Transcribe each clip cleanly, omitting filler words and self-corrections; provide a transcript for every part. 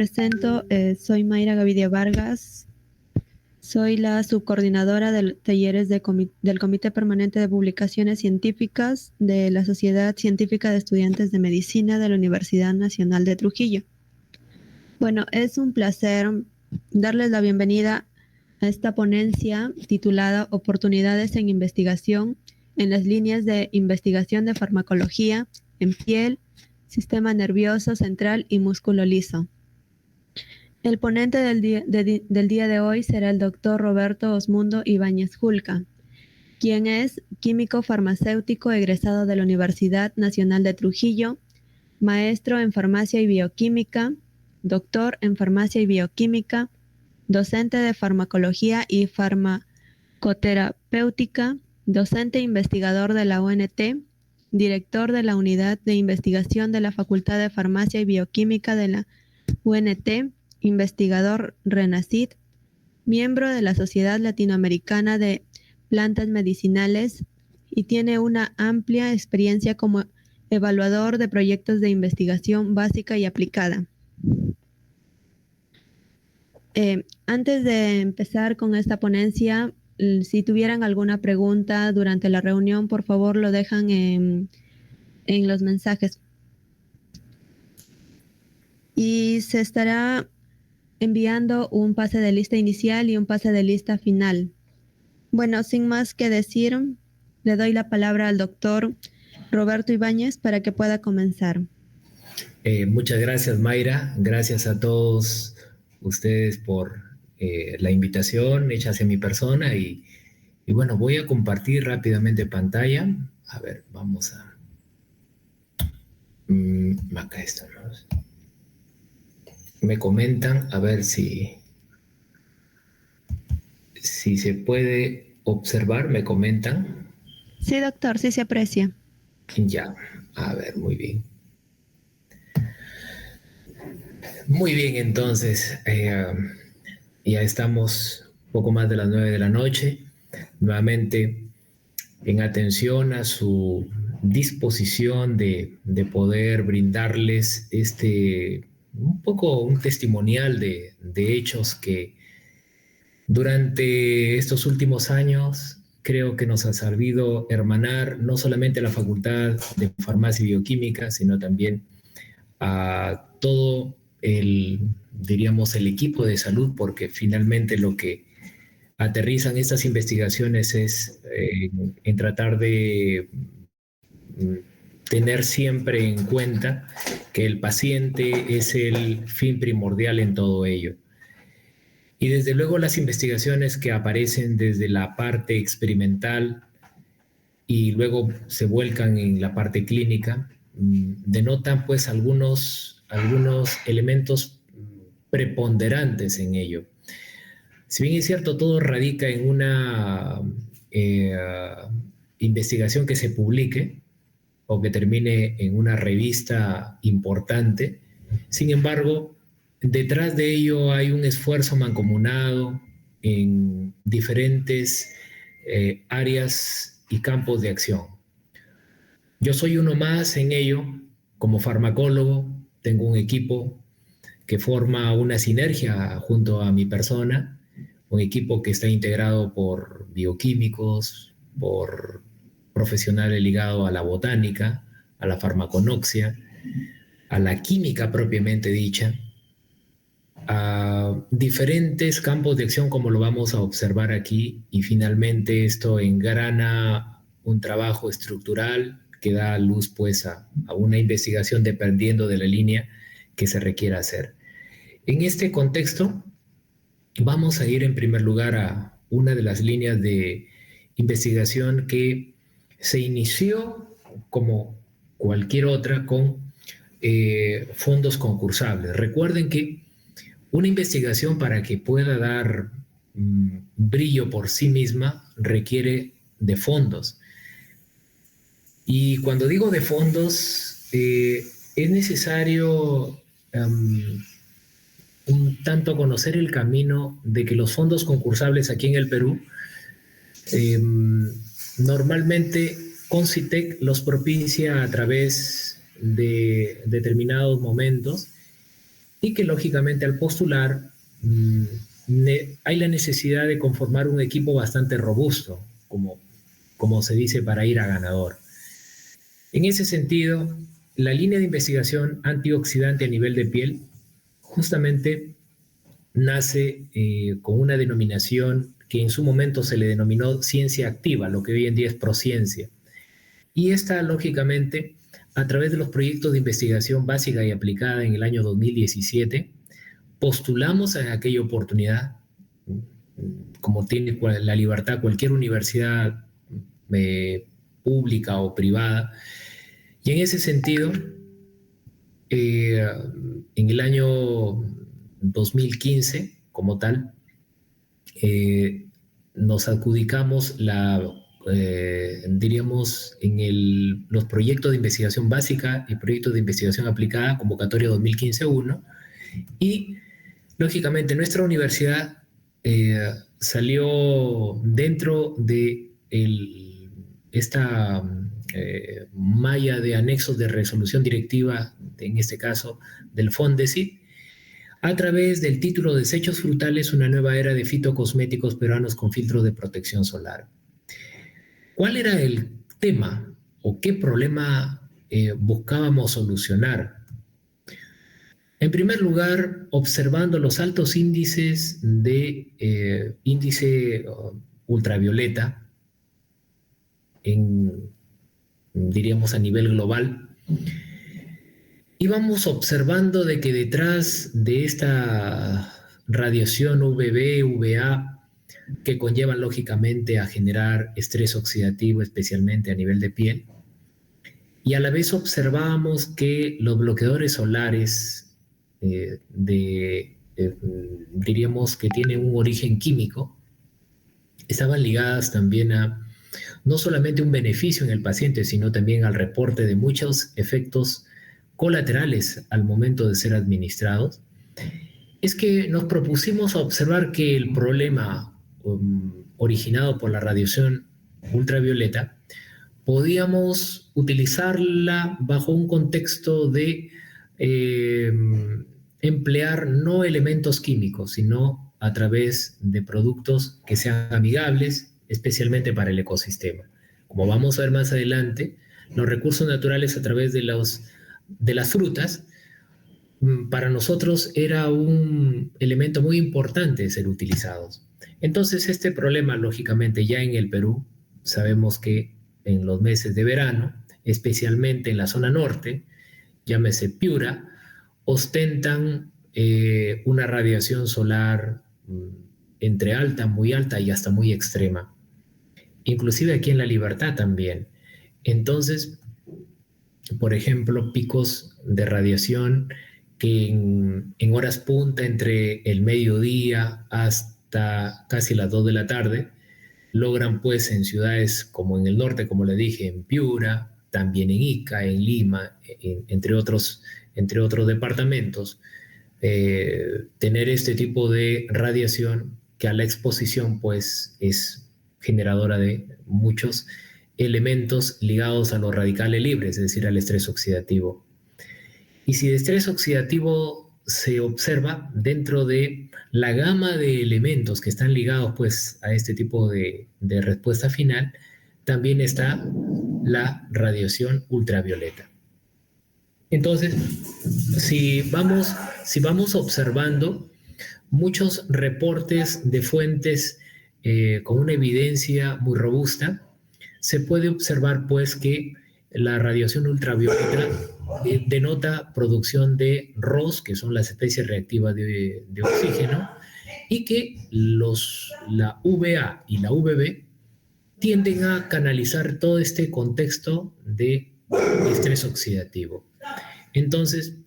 Presento, soy Mayra Gavidia Vargas, soy la subcoordinadora de talleres del Comité Permanente de Publicaciones Científicas de la Sociedad Científica de Estudiantes de Medicina de la Universidad Nacional de Trujillo. Bueno, es un placer darles la bienvenida a esta ponencia titulada Oportunidades en Investigación en las líneas de investigación de farmacología en piel, sistema nervioso central y músculo liso. El ponente del día de hoy será el doctor Roberto Osmundo Ibáñez Julca, quien es químico farmacéutico egresado de la Universidad Nacional de Trujillo, maestro en farmacia y bioquímica, doctor en farmacia y bioquímica, docente de farmacología y farmacoterapéutica, docente e investigador de la UNT, director de la Unidad de Investigación de la Facultad de Farmacia y Bioquímica de la UNT, investigador RENACID, miembro de la Sociedad Latinoamericana de Plantas Medicinales y tiene una amplia experiencia como evaluador de proyectos de investigación básica y aplicada. Antes de empezar con esta ponencia, si tuvieran alguna pregunta durante la reunión, por favor lo dejan en los mensajes. Y se estará enviando un pase de lista inicial y un pase de lista final. Bueno, sin más que decir, le doy la palabra al doctor Roberto Ibáñez para que pueda comenzar. Muchas gracias, Mayra. Gracias a todos ustedes por la invitación hecha hacia mi persona y bueno, voy a compartir rápidamente pantalla. A ver, vamos a... acá estamos. Me comentan, a ver si se puede observar, me comentan. Sí, doctor, sí se aprecia. Ya, a ver, muy bien. Muy bien, entonces, ya estamos poco más de las 9 de la noche, nuevamente en atención a su disposición de poder brindarles un poco un testimonial de hechos que durante estos últimos años creo que nos ha servido hermanar no solamente a la Facultad de Farmacia y Bioquímica, sino también a todo diríamos, el equipo de salud, porque finalmente lo que aterrizan estas investigaciones es en tratar de tener siempre en cuenta que el paciente es el fin primordial en todo ello. Y desde luego las investigaciones que aparecen desde la parte experimental y luego se vuelcan en la parte clínica, denotan pues algunos elementos preponderantes en ello. Si bien es cierto, todo radica en una investigación que se publique o que termine en una revista importante, sin embargo, detrás de ello hay un esfuerzo mancomunado en diferentes áreas y campos de acción. Yo soy uno más en ello. Como farmacólogo, tengo un equipo que forma una sinergia junto a mi persona, un equipo que está integrado por bioquímicos, por profesionales ligados a la botánica, a la farmaconoxia, a la química propiamente dicha, a diferentes campos de acción como lo vamos a observar aquí, y finalmente esto engrana un trabajo estructural que da luz pues a una investigación dependiendo de la línea que se requiera hacer. En este contexto vamos a ir en primer lugar a una de las líneas de investigación que se inició como cualquier otra con fondos concursables. Recuerden que una investigación para que pueda dar brillo por sí misma requiere de fondos. Y cuando digo de fondos, es necesario un tanto conocer el camino de que los fondos concursables aquí en el Perú normalmente Concitec los propicia a través de determinados momentos y que lógicamente al postular hay la necesidad de conformar un equipo bastante robusto, como se dice, para ir a ganador. En ese sentido, la línea de investigación antioxidante a nivel de piel justamente nace con una denominación que en su momento se le denominó ciencia activa, lo que hoy en día es prociencia. Y esta, lógicamente, a través de los proyectos de investigación básica y aplicada en el año 2017, postulamos a aquella oportunidad, como tiene la libertad cualquier universidad pública o privada. Y en ese sentido, en el año 2015, como tal, nos adjudicamos diríamos, los proyectos de investigación básica y proyectos de investigación aplicada, convocatoria 2015-1, y lógicamente nuestra universidad salió dentro de esta malla de anexos de resolución directiva, en este caso del FONDESIT, a través del título Desechos frutales, una nueva era de fitocosméticos peruanos con filtros de protección solar. ¿Cuál era el tema o qué problema buscábamos solucionar? En primer lugar, observando los altos índices de índice ultravioleta, diríamos a nivel global, íbamos observando de que detrás de esta radiación UVB, UVA, que conllevan lógicamente a generar estrés oxidativo, especialmente a nivel de piel, y a la vez observábamos que los bloqueadores solares diríamos que tienen un origen químico, estaban ligadas también a no solamente un beneficio en el paciente, sino también al reporte de muchos efectos colaterales al momento de ser administrados. Es que nos propusimos observar que el problema originado por la radiación ultravioleta podíamos utilizarla bajo un contexto de emplear no elementos químicos, sino a través de productos que sean amigables, especialmente para el ecosistema. Como vamos a ver más adelante, los recursos naturales a través de las frutas, para nosotros era un elemento muy importante de ser utilizados. Entonces, este problema, lógicamente, ya en el Perú, sabemos que en los meses de verano, especialmente en la zona norte, llámese Piura, ostentan una radiación solar entre alta, muy alta y hasta muy extrema. Inclusive aquí en La Libertad también. Entonces, por ejemplo, picos de radiación que en horas punta, entre el mediodía hasta casi las 2 de la tarde, logran pues en ciudades como en el norte, como le dije, en Piura, también en Ica, en Lima, entre otros departamentos, tener este tipo de radiación que a la exposición pues es generadora de muchos elementos ligados a los radicales libres, es decir, al estrés oxidativo. Y si de estrés oxidativo se observa dentro de la gama de elementos que están ligados pues a este tipo de respuesta final, también está la radiación ultravioleta. Entonces, si vamos observando muchos reportes de fuentes con una evidencia muy robusta, se puede observar pues que la radiación ultravioleta denota producción de ROS, que son las especies reactivas de oxígeno, y que la UVA y la UVB tienden a canalizar todo este contexto de estrés oxidativo. Entonces,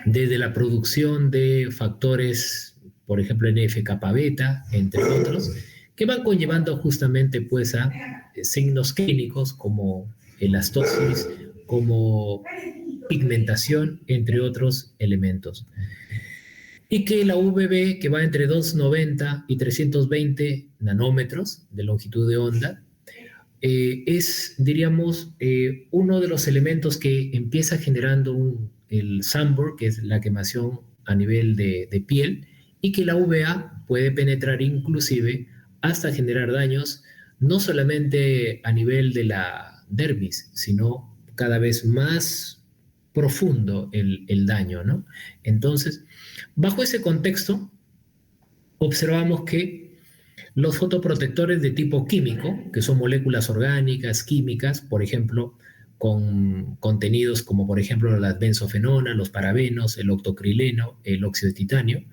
desde la producción de factores, por ejemplo, NF-kappa beta, entre otros, que van conllevando justamente pues a signos clínicos como elastosis, como pigmentación, entre otros elementos. Y que la UVB, que va entre 290 y 320 nanómetros de longitud de onda, es, diríamos, uno de los elementos que empieza generando el sunburn, que es la quemación a nivel de piel y que la UVA puede penetrar inclusive hasta generar daños no solamente a nivel de la dermis, sino cada vez más profundo el daño, ¿no? Entonces, bajo ese contexto, observamos que los fotoprotectores de tipo químico, que son moléculas orgánicas, químicas, por ejemplo, con contenidos como por ejemplo las benzofenonas, los parabenos, el octocrileno, el óxido de titanio,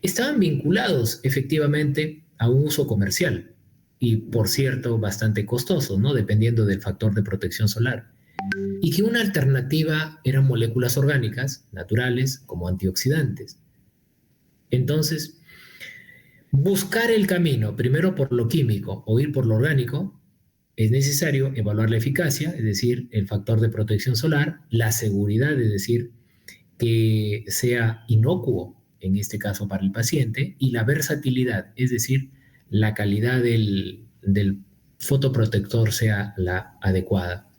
estaban vinculados efectivamente a un uso comercial y, por cierto, bastante costoso, ¿no? Dependiendo del factor de protección solar. Y que una alternativa eran moléculas orgánicas, naturales, como antioxidantes. Entonces, buscar el camino, primero por lo químico o ir por lo orgánico, es necesario evaluar la eficacia, es decir, el factor de protección solar, la seguridad, es decir, que sea inocuo, en este caso para el paciente, y la versatilidad, es decir, la calidad del fotoprotector sea la adecuada.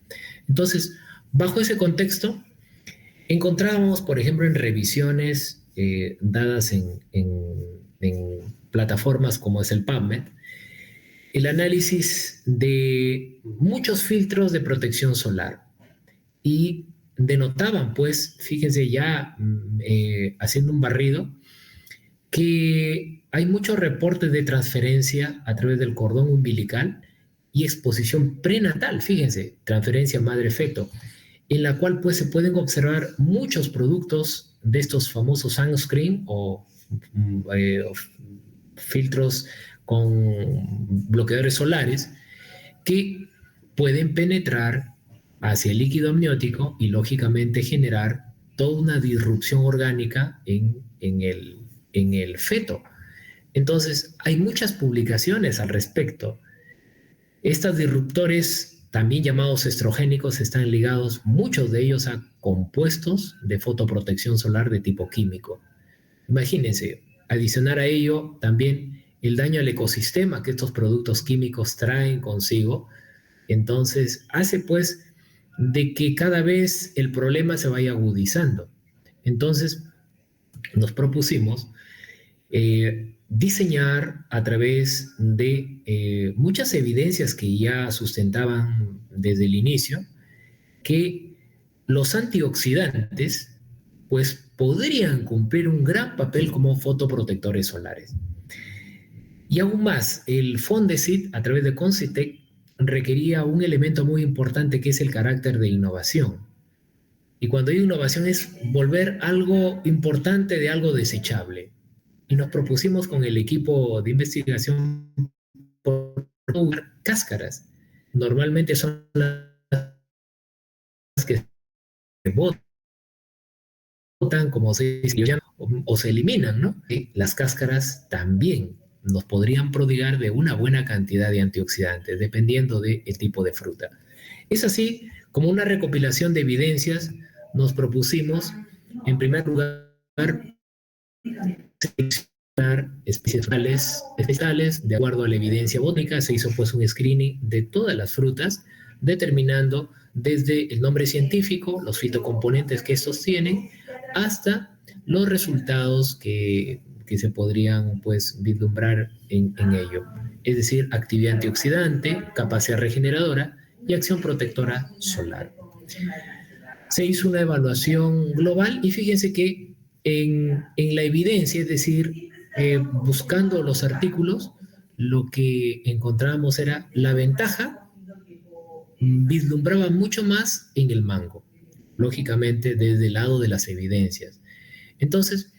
Entonces, bajo ese contexto, encontramos, por ejemplo, en revisiones dadas en plataformas como es el PubMed, el análisis de muchos filtros de protección solar y denotaban, pues, fíjense ya haciendo un barrido, que hay muchos reportes de transferencia a través del cordón umbilical y exposición prenatal, fíjense, transferencia madre-feto, en la cual pues se pueden observar muchos productos de estos famosos sunscreen o filtros con bloqueadores solares que pueden penetrar hacia el líquido amniótico y lógicamente generar toda una disrupción orgánica en el feto. Entonces, hay muchas publicaciones al respecto. Estos disruptores, también llamados estrogénicos, están ligados, muchos de ellos, a compuestos de fotoprotección solar de tipo químico. Imagínense, adicionar a ello también el daño al ecosistema que estos productos químicos traen consigo. Entonces, hace pues de que cada vez el problema se vaya agudizando. Entonces, nos propusimos diseñar a través de muchas evidencias que ya sustentaban desde el inicio que los antioxidantes pues podrían cumplir un gran papel como fotoprotectores solares. Y aún más, el Fondesit a través de Concitec requería un elemento muy importante que es el carácter de innovación. Y cuando hay innovación es volver algo importante de algo desechable. Y nos propusimos con el equipo de investigación por cáscaras. Normalmente son las que se botan, como se dice, o se eliminan, ¿no? Y las cáscaras también nos podrían prodigar de una buena cantidad de antioxidantes, dependiendo del tipo de fruta. Es así como una recopilación de evidencias nos propusimos, en primer lugar, seleccionar especies vegetales de acuerdo a la evidencia botánica. Se hizo pues un screening de todas las frutas, determinando desde el nombre científico, los fitocomponentes que estos tienen, hasta los resultados que se podrían pues vislumbrar en ello. Es decir, actividad antioxidante, capacidad regeneradora y acción protectora solar. Se hizo una evaluación global y fíjense que en la evidencia, es decir, buscando los artículos, lo que encontramos era la ventaja, vislumbraba mucho más en el mango, lógicamente desde el lado de las evidencias. Entonces,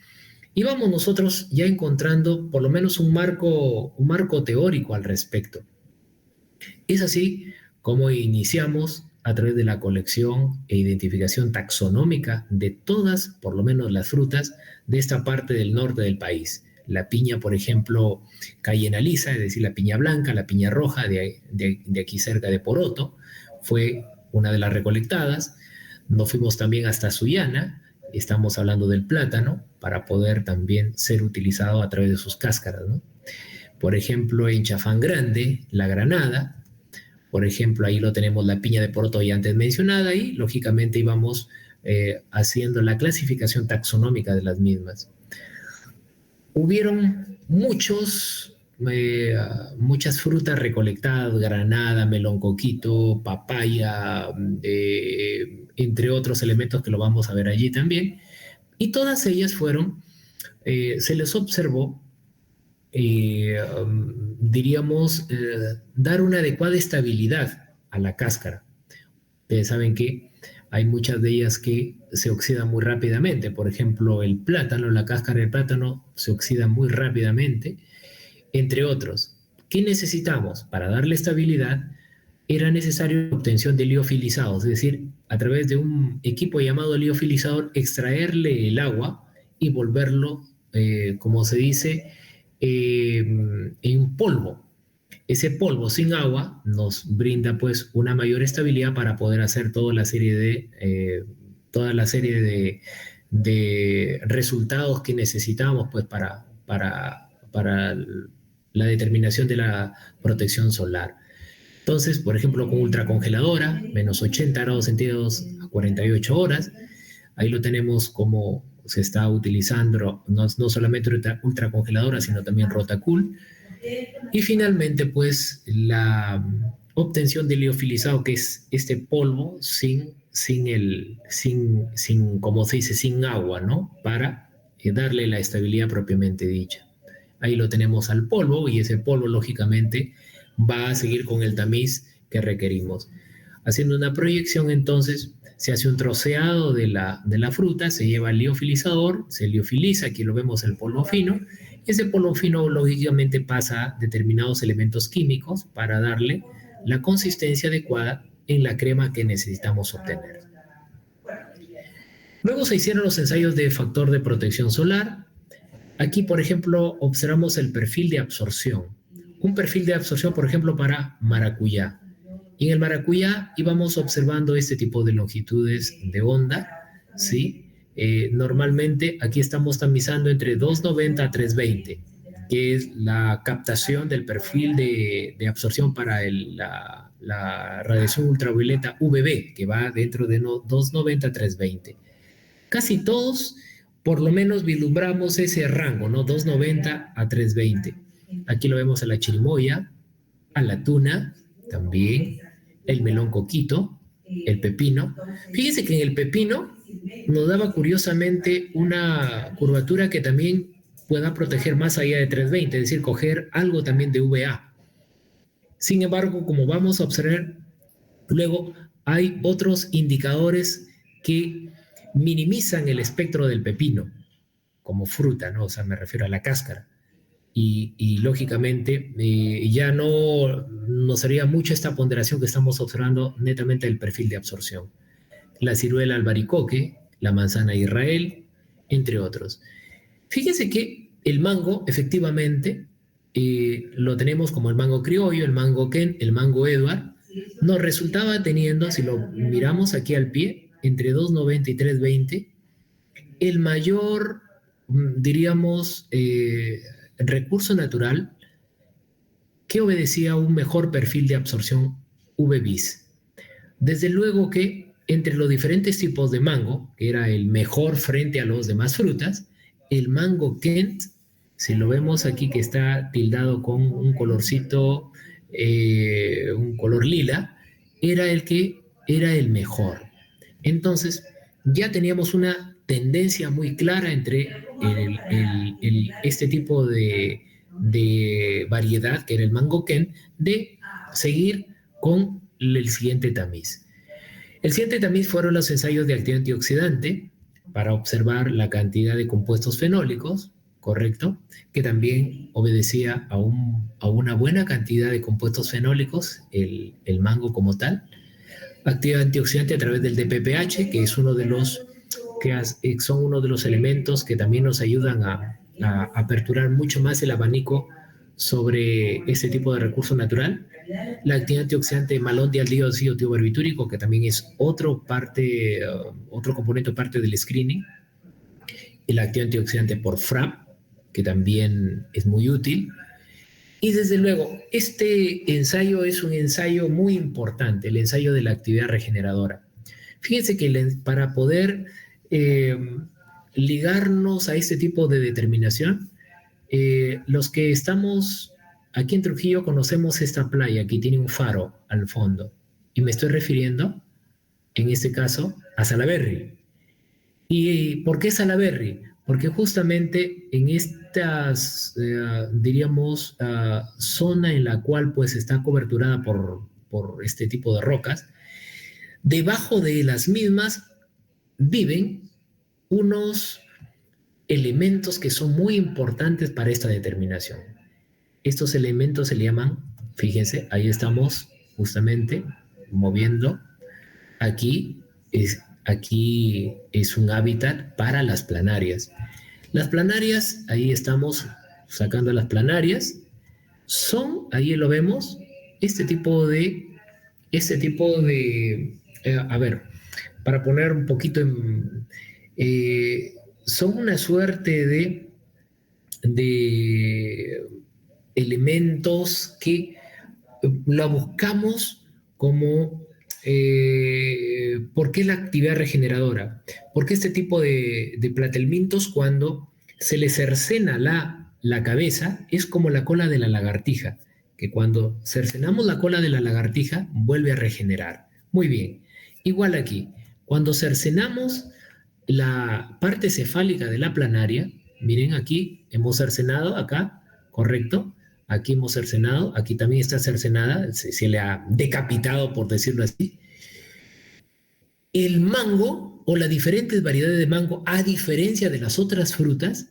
íbamos nosotros ya encontrando por lo menos un marco teórico al respecto. Es así como iniciamos a través de la colección e identificación taxonómica de todas, por lo menos las frutas, de esta parte del norte del país. La piña, por ejemplo, Cayena lisa, es decir, la piña blanca, la piña roja de aquí cerca de Poroto, fue una de las recolectadas. Nos fuimos también hasta Sullana, estamos hablando del plátano, para poder también ser utilizado a través de sus cáscaras, ¿no? Por ejemplo, en Chafán Grande, la granada. Por ejemplo, ahí lo tenemos la piña de Poroto ya antes mencionada y lógicamente íbamos haciendo la clasificación taxonómica de las mismas. Hubieron muchas frutas recolectadas: granada, melón coquito, papaya, entre otros elementos que lo vamos a ver allí también. Y todas ellas se les observó, diríamos, dar una adecuada estabilidad a la cáscara. Ustedes saben que hay muchas de ellas que se oxidan muy rápidamente. Por ejemplo, el plátano, la cáscara del plátano se oxida muy rápidamente, entre otros. ¿Qué necesitamos? Para darle estabilidad era necesario la obtención de liofilizados, es decir, a través de un equipo llamado liofilizador, extraerle el agua y volverlo, como se dice, en polvo. Ese polvo sin agua nos brinda pues una mayor estabilidad para poder hacer toda la serie de resultados que necesitamos pues para la determinación de la protección solar. Entonces, por ejemplo, con ultracongeladora, menos 80 grados centígrados a 48 horas, ahí lo tenemos como se está utilizando, no solamente ultracongeladora, sino también Rotacool. Y finalmente, pues, la obtención del liofilizado, que es este polvo sin como se dice, sin agua, ¿no? Para darle la estabilidad propiamente dicha. Ahí lo tenemos al polvo, y ese polvo, lógicamente, va a seguir con el tamiz que requerimos. Haciendo una proyección, entonces, se hace un troceado de la fruta, se lleva al liofilizador, se liofiliza, aquí lo vemos el polvo fino. Ese polvo fino, lógicamente, pasa a determinados elementos químicos para darle la consistencia adecuada en la crema que necesitamos obtener. Luego se hicieron los ensayos de factor de protección solar. Aquí, por ejemplo, observamos el perfil de absorción. Un perfil de absorción, por ejemplo, para maracuyá. Y en el maracuyá íbamos observando este tipo de longitudes de onda, ¿sí? Normalmente aquí estamos tamizando entre 290 a 320, que es la captación del perfil de absorción para la radiación ultravioleta UVB, que va dentro de 290 a 320. Casi todos, por lo menos, vislumbramos ese rango, ¿no? 290 a 320. Aquí lo vemos a la chirimoya, a la tuna también, el melón coquito, el pepino. Fíjense que en el pepino nos daba curiosamente una curvatura que también pueda proteger más allá de 320, es decir, coger algo también de UVA. Sin embargo, como vamos a observar luego, hay otros indicadores que minimizan el espectro del pepino como fruta, ¿no? O sea, me refiero a la cáscara. Y lógicamente ya no nos haría mucho esta ponderación que estamos observando netamente el perfil de absorción. La ciruela albaricoque, la manzana Israel, entre otros. Fíjense que el mango, efectivamente, lo tenemos como el mango criollo, el mango Ken, el mango Edward. Nos resultaba teniendo, si lo miramos aquí al pie, entre 290 y 320, el mayor, diríamos, recurso natural que obedecía a un mejor perfil de absorción UV-bis. Desde luego que entre los diferentes tipos de mango, que era el mejor frente a los demás frutas, el mango Kent, si lo vemos aquí que está tildado con un colorcito, un color lila, era el que era el mejor. Entonces, ya teníamos una tendencia muy clara entre este tipo de variedad, que era el mango Ken, de seguir con el siguiente tamiz. El siguiente tamiz fueron los ensayos de actividad antioxidante para observar la cantidad de compuestos fenólicos, ¿correcto? Que también obedecía a una buena cantidad de compuestos fenólicos, el mango como tal. Actividad antioxidante a través del DPPH, que es son uno de los elementos que también nos ayudan a aperturar mucho más el abanico sobre este tipo de recurso natural. La actividad antioxidante malondialdehído tiobarbitúrico, que también es otro componente parte del screening. Y la actividad antioxidante por FRAP, que también es muy útil. Y desde luego, este ensayo es un ensayo muy importante, el ensayo de la actividad regeneradora. Fíjense que para poder ligarnos a este tipo de determinación, los que estamos aquí en Trujillo conocemos esta playa que tiene un faro al fondo. Y me estoy refiriendo, en este caso, a Salaberry. ¿Y por qué Salaberry? Porque justamente en estas, diríamos, zona en la cual pues está coberturada por este tipo de rocas, debajo de las mismas viven unos elementos que son muy importantes para esta determinación. Estos elementos se le llaman, fíjense, ahí estamos justamente moviendo. Aquí es un hábitat para las planarias. Las planarias, ahí estamos sacando las planarias, son, ahí lo vemos, a ver, para poner un poquito son una suerte de elementos que la buscamos como ¿por qué la actividad regeneradora? Porque este tipo de platelmintos, cuando se le cercena la cabeza, es como la cola de la lagartija, que cuando cercenamos la cola de la lagartija vuelve a regenerar. Muy bien, igual aquí, cuando cercenamos la parte cefálica de la planaria, miren aquí, hemos cercenado acá, ¿correcto? Aquí hemos cercenado, aquí también está cercenada, se le ha decapitado, por decirlo así. El mango o las diferentes variedades de mango, a diferencia de las otras frutas,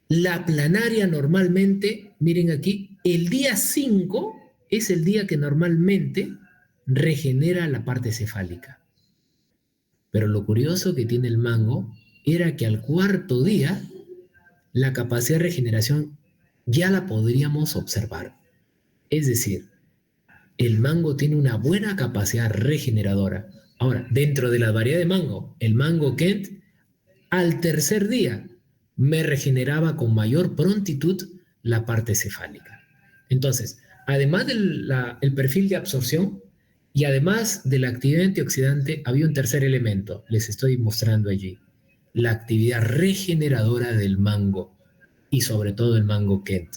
la planaria normalmente, miren aquí, el día 5 es el día que normalmente regenera la parte cefálica. Pero lo curioso que tiene el mango era que al cuarto día la capacidad de regeneración ya la podríamos observar. Es decir, el mango tiene una buena capacidad regeneradora. Ahora, dentro de la variedad de mango, el mango Kent, al tercer día me regeneraba con mayor prontitud la parte cefálica. Entonces, además del perfil de absorción y además de la actividad antioxidante, había un tercer elemento, les estoy mostrando allí, la actividad regeneradora del mango y sobre todo el mango Kent.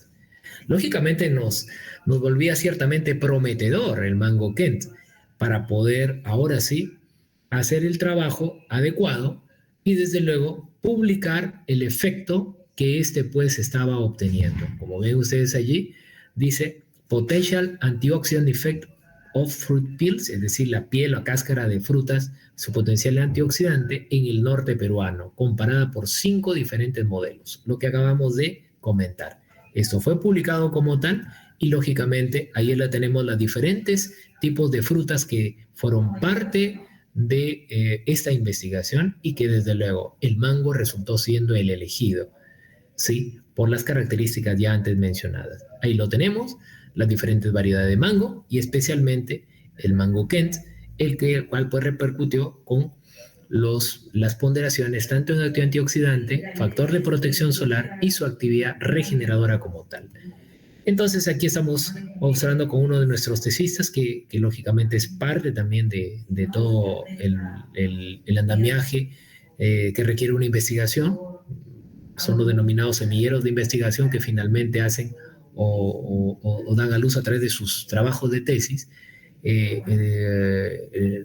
Lógicamente nos volvía ciertamente prometedor el mango Kent para poder ahora sí hacer el trabajo adecuado y desde luego publicar el efecto que este pues estaba obteniendo. Como ven ustedes allí, dice Potential Antioxidant Effect of Fruit Peels, es decir, la piel o cáscara de frutas, su potencial antioxidante en el norte peruano, comparada por 5 diferentes modelos, lo que acabamos de comentar. Esto fue publicado como tal y lógicamente ahí la tenemos los diferentes tipos de frutas que fueron parte de esta investigación y que desde luego el mango resultó siendo el elegido, ¿sí? Por las características ya antes mencionadas. Ahí lo tenemos, las diferentes variedades de mango y especialmente el mango Kent, el cual pues repercutió con las ponderaciones tanto en actividad antioxidante, factor de protección solar y su actividad regeneradora como tal. Entonces aquí estamos observando con uno de nuestros tesistas que lógicamente es parte también de todo el andamiaje que requiere una investigación. Son los denominados semilleros de investigación que finalmente hacen o dan a luz a través de sus trabajos de tesis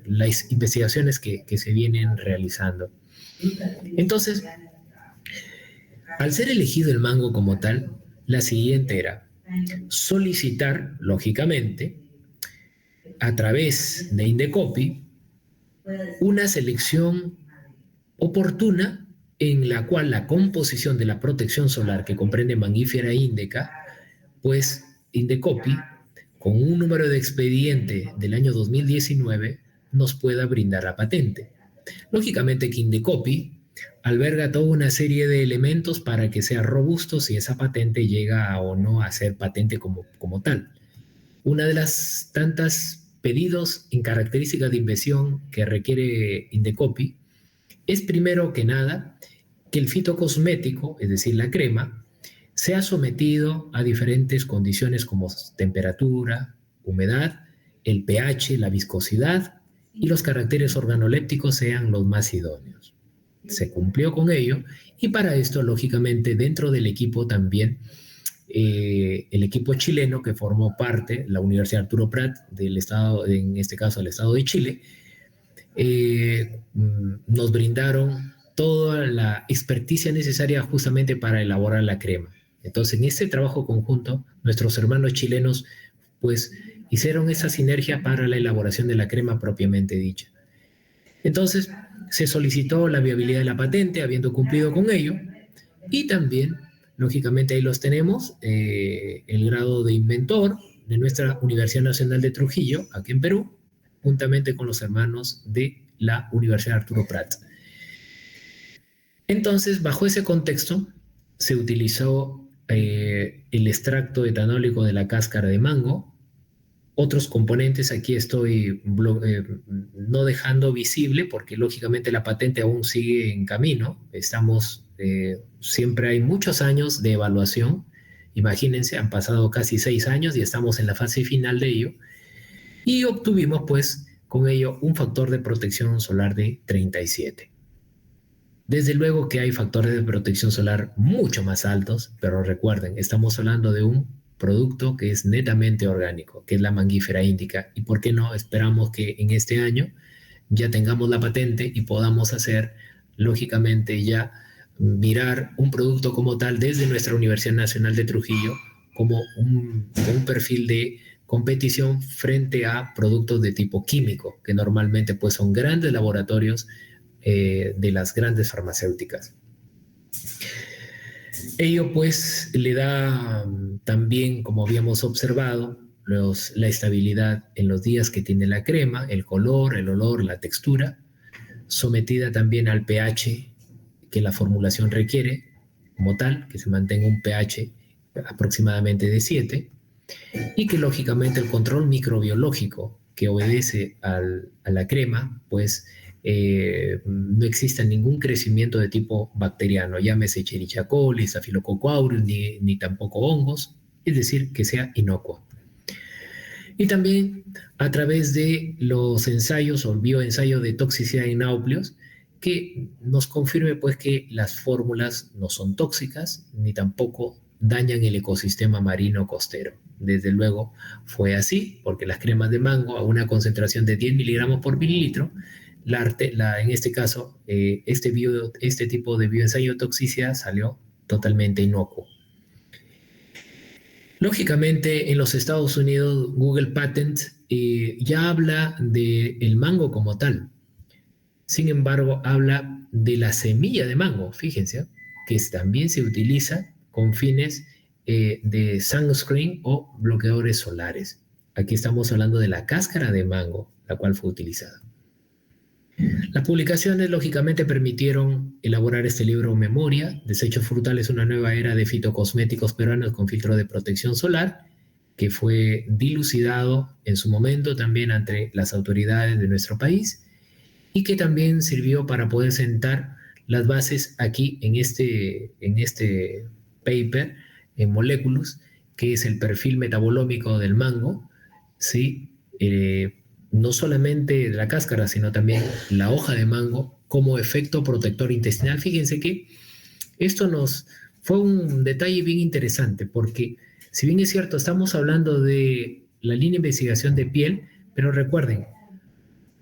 las investigaciones que se vienen realizando. Entonces, al ser elegido el mango como tal, la siguiente era solicitar, lógicamente, a través de Indecopi, una selección oportuna en la cual la composición de la protección solar que comprende Mangifera indica, pues Indecopi, con un número de expediente del año 2019, nos pueda brindar la patente. Lógicamente que Indecopi alberga toda una serie de elementos para que sea robusto si esa patente llega o no a ser patente como tal. Una de las tantas pedidos en características de inversión que requiere Indecopi es primero que nada que el fitocosmético, es decir, la crema, sea sometido a diferentes condiciones como temperatura, humedad, el pH, la viscosidad y los caracteres organolépticos sean los más idóneos. Se cumplió con ello y para esto, lógicamente, dentro del equipo también, el equipo chileno que formó parte, la Universidad Arturo Prat del estado, en este caso el estado de Chile, nos brindaron toda la experticia necesaria justamente para elaborar la crema. Entonces, en este trabajo conjunto, nuestros hermanos chilenos pues hicieron esa sinergia para la elaboración de la crema propiamente dicha. Entonces, se solicitó la viabilidad de la patente, habiendo cumplido con ello, y también, lógicamente, ahí los tenemos, el grado de inventor de nuestra Universidad Nacional de Trujillo, aquí en Perú, juntamente con los hermanos de la Universidad Arturo Prat. Entonces, bajo ese contexto, se utilizó el extracto etanólico de la cáscara de mango. Otros componentes aquí estoy no dejando visible porque lógicamente la patente aún sigue en camino. Estamos, siempre hay muchos años de evaluación. Imagínense, han pasado casi 6 años y estamos en la fase final de ello. Y obtuvimos pues con ello un factor de protección solar de 37. Desde luego que hay factores de protección solar mucho más altos, pero recuerden, estamos hablando de un producto que es netamente orgánico, que es la Mangifera indica. Y por qué no esperamos que en este año ya tengamos la patente y podamos hacer, lógicamente, ya mirar un producto como tal desde nuestra Universidad Nacional de Trujillo como un perfil de competición frente a productos de tipo químico, que normalmente pues son grandes laboratorios de las grandes farmacéuticas. Ello pues le da también, como habíamos observado, la estabilidad en los días que tiene la crema, el color, el olor, la textura, sometida también al pH que la formulación requiere, como tal, que se mantenga un pH aproximadamente de 7, y que lógicamente el control microbiológico que obedece a la crema, pues no exista ningún crecimiento de tipo bacteriano, llámese Escherichia coli, Staphylococcus aureus, ni tampoco hongos, es decir, que sea inocuo. Y también a través de los ensayos o bioensayo de toxicidad en náuplios, que nos confirme pues que las fórmulas no son tóxicas ni tampoco dañan el ecosistema marino costero. Desde luego fue así, porque las cremas de mango a una concentración de 10 miligramos por mililitro, en este caso, este tipo de bioensayo de toxicidad salió totalmente inocuo. Lógicamente, en los Estados Unidos, Google Patents ya habla del mango como tal. Sin embargo, habla de la semilla de mango, fíjense, que también se utiliza con fines de sunscreen o bloqueadores solares. Aquí estamos hablando de la cáscara de mango, la cual fue utilizada. Las publicaciones, lógicamente, permitieron elaborar este libro Memoria, Desechos Frutales, una nueva era de fitocosméticos peruanos con filtro de protección solar, que fue dilucidado en su momento también ante las autoridades de nuestro país y que también sirvió para poder sentar las bases aquí en este paper, en Moleculus, que es el perfil metabolómico del mango, ¿sí? No solamente de la cáscara, sino también la hoja de mango como efecto protector intestinal. Fíjense que esto fue un detalle bien interesante, porque si bien es cierto, estamos hablando de la línea de investigación de piel, pero recuerden,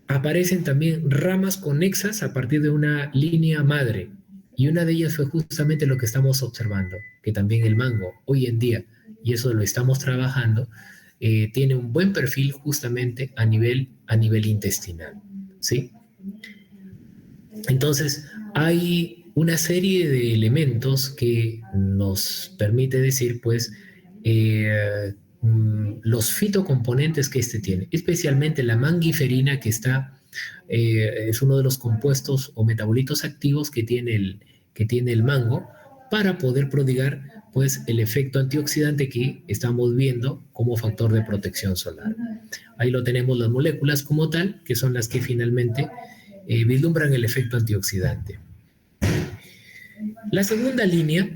aparecen también ramas conexas a partir de una línea madre, y una de ellas fue justamente lo que estamos observando, que también el mango hoy en día, y eso lo estamos trabajando, tiene un buen perfil justamente a nivel intestinal, ¿sí? Entonces, hay una serie de elementos que nos permite decir, pues, los fitocomponentes que este tiene, especialmente la mangiferina, que es uno de los compuestos o metabolitos activos que tiene el mango, para poder prodigar pues el efecto antioxidante que estamos viendo como factor de protección solar. Ahí lo tenemos las moléculas como tal, que son las que finalmente vislumbran el efecto antioxidante. La segunda línea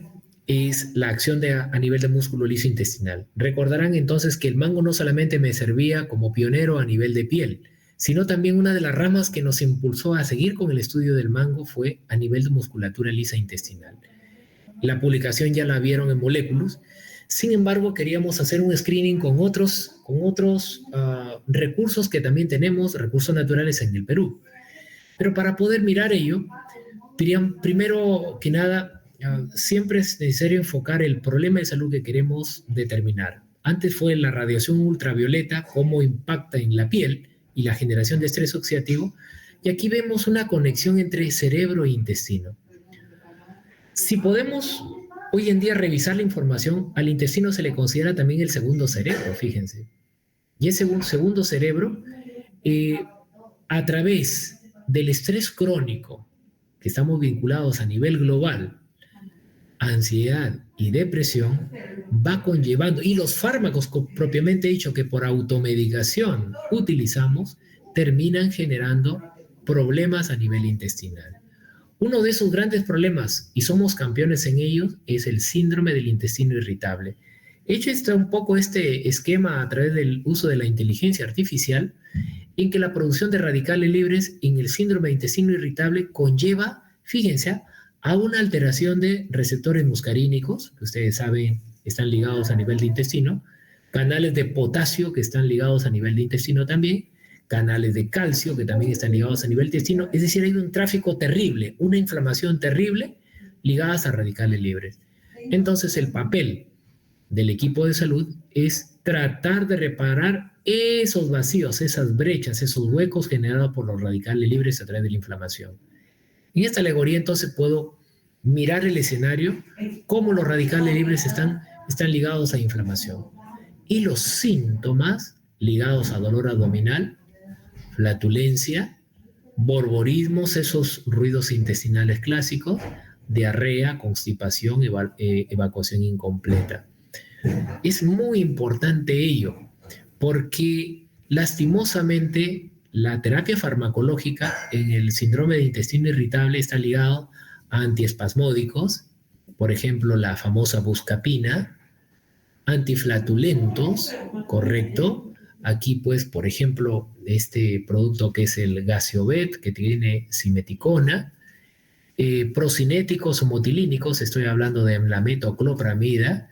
es la acción a nivel de músculo liso intestinal. Recordarán entonces que el mango no solamente me servía como pionero a nivel de piel, sino también una de las ramas que nos impulsó a seguir con el estudio del mango fue a nivel de musculatura lisa intestinal. La publicación ya la vieron en Moleculus. Sin embargo, queríamos hacer un screening con otros recursos que también tenemos, recursos naturales en el Perú. Pero para poder mirar ello, primero que nada, siempre es necesario enfocar el problema de salud que queremos determinar. Antes fue la radiación ultravioleta, cómo impacta en la piel y la generación de estrés oxidativo, y aquí vemos una conexión entre cerebro e intestino. Si podemos hoy en día revisar la información, al intestino se le considera también el segundo cerebro, fíjense. Y ese segundo cerebro, a través del estrés crónico, que estamos vinculados a nivel global, ansiedad y depresión, va conllevando, y los fármacos propiamente dicho que por automedicación utilizamos, terminan generando problemas a nivel intestinal. Uno de esos grandes problemas, y somos campeones en ellos, es el síndrome del intestino irritable. He hecho un poco este esquema a través del uso de la inteligencia artificial, en que la producción de radicales libres en el síndrome de intestino irritable conlleva, fíjense, a una alteración de receptores muscarínicos, que ustedes saben están ligados a nivel de intestino, canales de potasio que están ligados a nivel de intestino también, canales de calcio que también están ligados a nivel de intestino, es decir, hay un tráfico terrible, una inflamación terrible ligadas a radicales libres. Entonces el papel del equipo de salud es tratar de reparar esos vacíos, esas brechas, esos huecos generados por los radicales libres a través de la inflamación. En esta alegoría entonces puedo mirar el escenario, cómo los radicales libres están ligados a inflamación y los síntomas ligados a dolor abdominal, flatulencia, borborismos, esos ruidos intestinales clásicos, diarrea, constipación, evacuación incompleta. Es muy importante ello, porque lastimosamente la terapia farmacológica en el síndrome de intestino irritable está ligado a antiespasmódicos, por ejemplo, la famosa buscapina, antiflatulentos, correcto. Aquí, pues, por ejemplo, este producto que es el Gasiovet, que tiene simeticona, procinéticos o motilínicos, estoy hablando de la metoclopramida,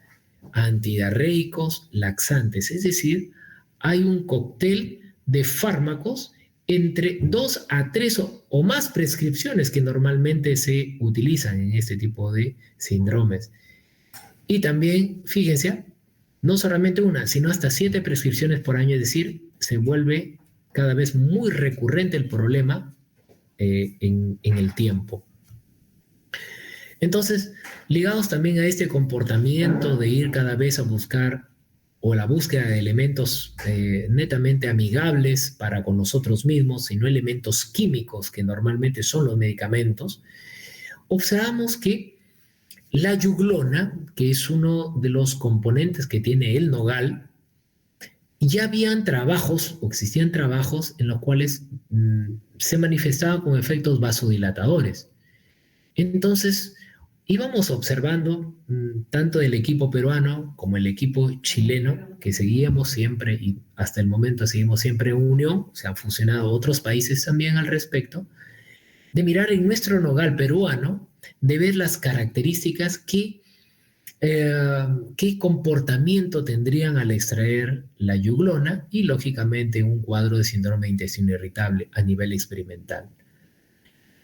antidiarreicos, laxantes, es decir, hay un cóctel de fármacos entre 2 a 3 o más prescripciones que normalmente se utilizan en este tipo de síndromes. Y también, fíjense, no solamente una, sino hasta 7 prescripciones por año, es decir, se vuelve cada vez muy recurrente el problema en el tiempo. Entonces, ligados también a este comportamiento de ir cada vez a buscar o la búsqueda de elementos netamente amigables para con nosotros mismos, sino elementos químicos que normalmente son los medicamentos, observamos que la yuglona, que es uno de los componentes que tiene el nogal, ya habían trabajos o existían trabajos en los cuales se manifestaban con efectos vasodilatadores. Entonces, íbamos observando tanto el equipo peruano como el equipo chileno, que seguíamos siempre y hasta el momento seguimos siempre en unión, se han fusionado otros países también al respecto, de mirar en nuestro nogal peruano, de ver las características qué comportamiento tendrían al extraer la yuglona y lógicamente un cuadro de síndrome de intestino irritable a nivel experimental.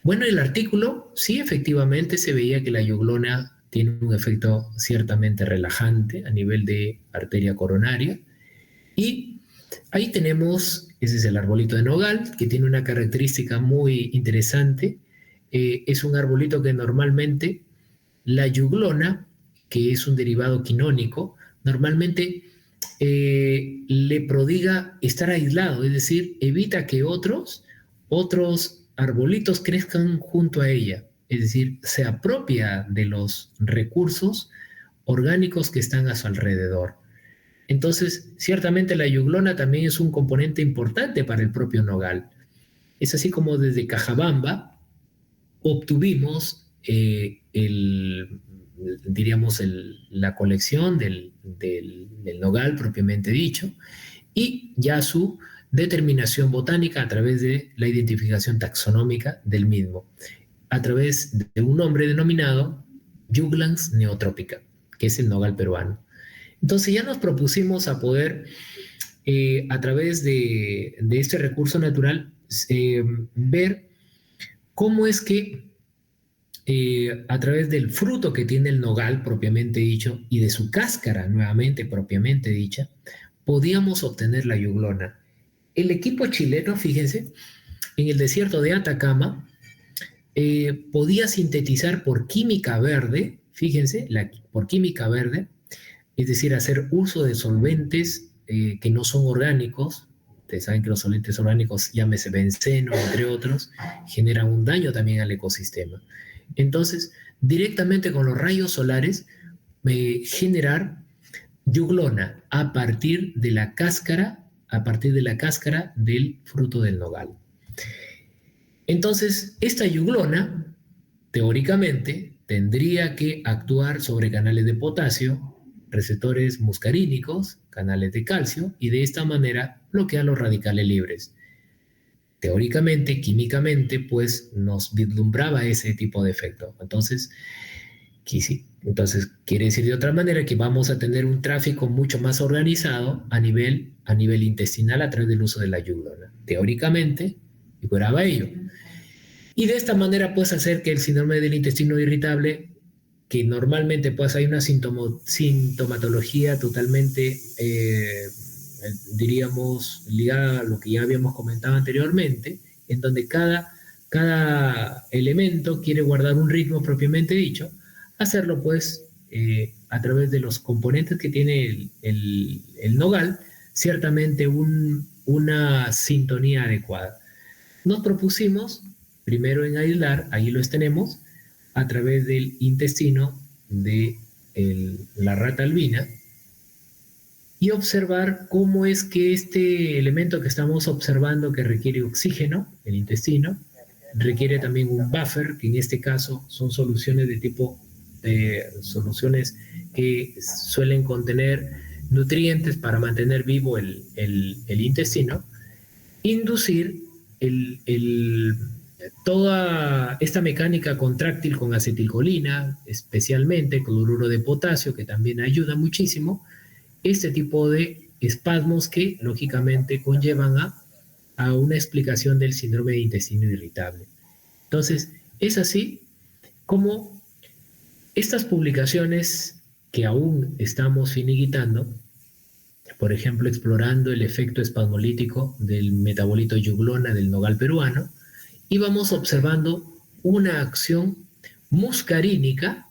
Bueno, el artículo sí efectivamente se veía que la yuglona tiene un efecto ciertamente relajante a nivel de arteria coronaria y ahí tenemos, ese es el arbolito de nogal, que tiene una característica muy interesante. Es un arbolito que normalmente la yuglona, que es un derivado quinónico, normalmente le prodiga estar aislado, es decir, evita que otros arbolitos crezcan junto a ella, es decir, se apropia de los recursos orgánicos que están a su alrededor. Entonces, ciertamente la yuglona también es un componente importante para el propio nogal. Es así como desde Cajabamba obtuvimos la colección del nogal propiamente dicho, y ya su determinación botánica a través de la identificación taxonómica del mismo, a través de un nombre denominado Juglans neotropica, que es el nogal peruano. Entonces ya nos propusimos a poder, a través de este recurso natural, ver cómo es que a través del fruto que tiene el nogal propiamente dicho y de su cáscara nuevamente propiamente dicha, podíamos obtener la yuglona. El equipo chileno, fíjense, en el desierto de Atacama, podía sintetizar por química verde, fíjense, por química verde, es decir, hacer uso de solventes que no son orgánicos. Ustedes saben que los solventes orgánicos, llámese benceno, entre otros, generan un daño también al ecosistema. Entonces, directamente con los rayos solares, generar yuglona a partir de la cáscara del fruto del nogal. Entonces, esta yuglona, teóricamente, tendría que actuar sobre canales de potasio, receptores muscarínicos, canales de calcio, y de esta manera bloquear los radicales libres. Teóricamente, químicamente, pues nos vislumbraba ese tipo de efecto. Entonces, quiere decir de otra manera que vamos a tener un tráfico mucho más organizado a nivel intestinal a través del uso de la yuglona. Teóricamente, figuraba ello. Y de esta manera, pues, hacer que el síndrome del intestino irritable, que normalmente pues hay una sintomatología totalmente, diríamos, ligada a lo que ya habíamos comentado anteriormente, en donde cada elemento quiere guardar un ritmo propiamente dicho, hacerlo pues a través de los componentes que tiene el nogal, ciertamente una sintonía adecuada. Nos propusimos primero en aislar, ahí los tenemos, a través del intestino de la rata albina, y observar cómo es que este elemento que estamos observando, que requiere oxígeno, el intestino, requiere también un buffer, que en este caso son soluciones de tipo, soluciones que suelen contener nutrientes para mantener vivo el intestino, inducir toda esta mecánica contráctil con acetilcolina, especialmente cloruro de potasio, que también ayuda muchísimo, este tipo de espasmos que lógicamente conllevan a una explicación del síndrome de intestino irritable. Entonces, es así como estas publicaciones que aún estamos finiquitando, por ejemplo, explorando el efecto espasmolítico del metabolito yuglona del nogal peruano, y vamos observando una acción muscarínica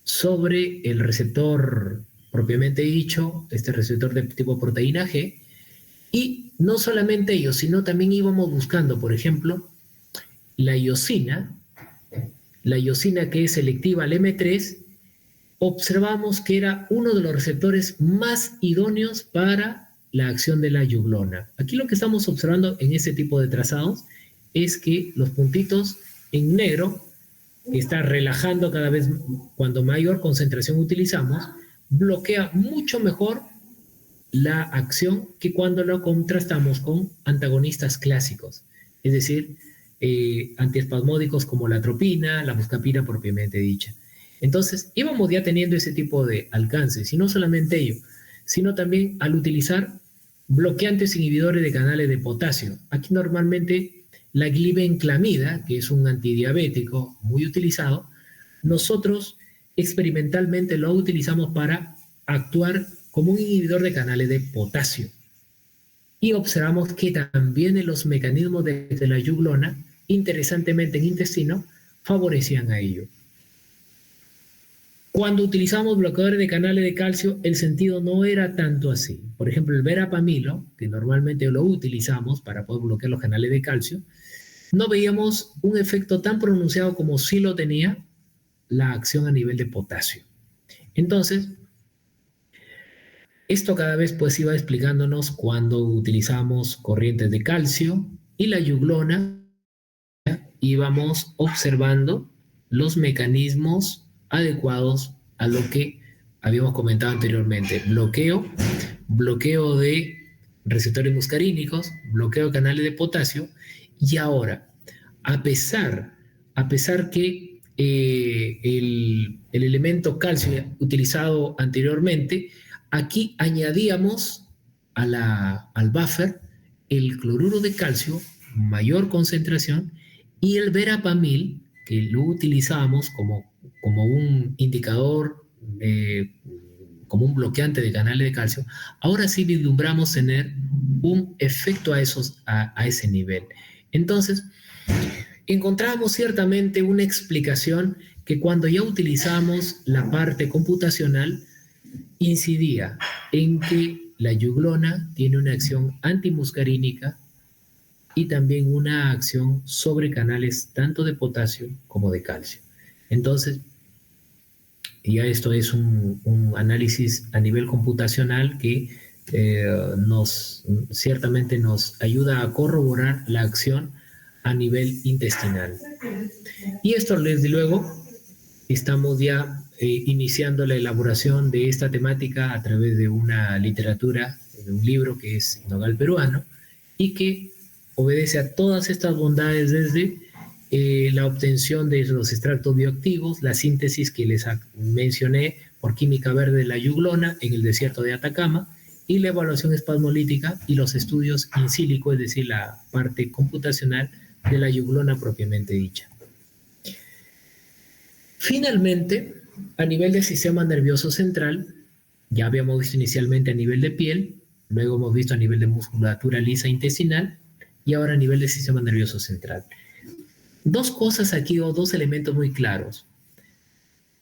sobre el receptor propiamente dicho, este receptor de tipo proteína G, y no solamente ello, sino también íbamos buscando, por ejemplo, la iosina que es selectiva al M3, observamos que era uno de los receptores más idóneos para la acción de la yuglona. Aquí lo que estamos observando en este tipo de trazados es que los puntitos en negro, que está relajando cada vez cuando mayor concentración utilizamos, bloquea mucho mejor la acción que cuando lo contrastamos con antagonistas clásicos, es decir, antiespasmódicos como la atropina, la buscapina propiamente dicha. Entonces, íbamos ya teniendo ese tipo de alcances, y no solamente ello, sino también al utilizar bloqueantes inhibidores de canales de potasio. Aquí normalmente la glibenclamida, que es un antidiabético muy utilizado, nosotros experimentalmente lo utilizamos para actuar como un inhibidor de canales de potasio. Y observamos que también en los mecanismos de la yuglona, interesantemente en intestino, favorecían a ello. Cuando utilizamos bloqueadores de canales de calcio, el sentido no era tanto así. Por ejemplo, el verapamilo, que normalmente lo utilizamos para poder bloquear los canales de calcio, no veíamos un efecto tan pronunciado como sí lo tenía la acción a nivel de potasio. Entonces, esto cada vez pues iba explicándonos cuando utilizamos corrientes de calcio y la yuglona, íbamos observando los mecanismos adecuados a lo que habíamos comentado anteriormente. Bloqueo de receptores muscarínicos, bloqueo de canales de potasio, y ahora, a pesar que el elemento calcio utilizado anteriormente, aquí añadíamos al buffer el cloruro de calcio, mayor concentración, y el verapamil, que lo utilizábamos como un indicador, como un bloqueante de canales de calcio. Ahora sí vislumbramos tener un efecto a ese nivel. Entonces, encontramos ciertamente una explicación que cuando ya utilizamos la parte computacional, incidía en que la yuglona tiene una acción antimuscarínica y también una acción sobre canales tanto de potasio como de calcio. Entonces, ya esto es un análisis a nivel computacional que ciertamente nos ayuda a corroborar la acción a nivel intestinal. Y esto, desde luego, estamos ya iniciando la elaboración de esta temática a través de una literatura, de un libro que es Nogal Peruano, y que obedece a todas estas bondades desde la obtención de los extractos bioactivos, la síntesis que les mencioné por química verde de la yuglona en el desierto de Atacama, y la evaluación espasmolítica y los estudios in silico, es decir, la parte computacional de la yuglona propiamente dicha. Finalmente, a nivel del sistema nervioso central, ya habíamos visto inicialmente a nivel de piel, luego hemos visto a nivel de musculatura lisa intestinal y ahora a nivel del sistema nervioso central. Dos cosas aquí o dos elementos muy claros.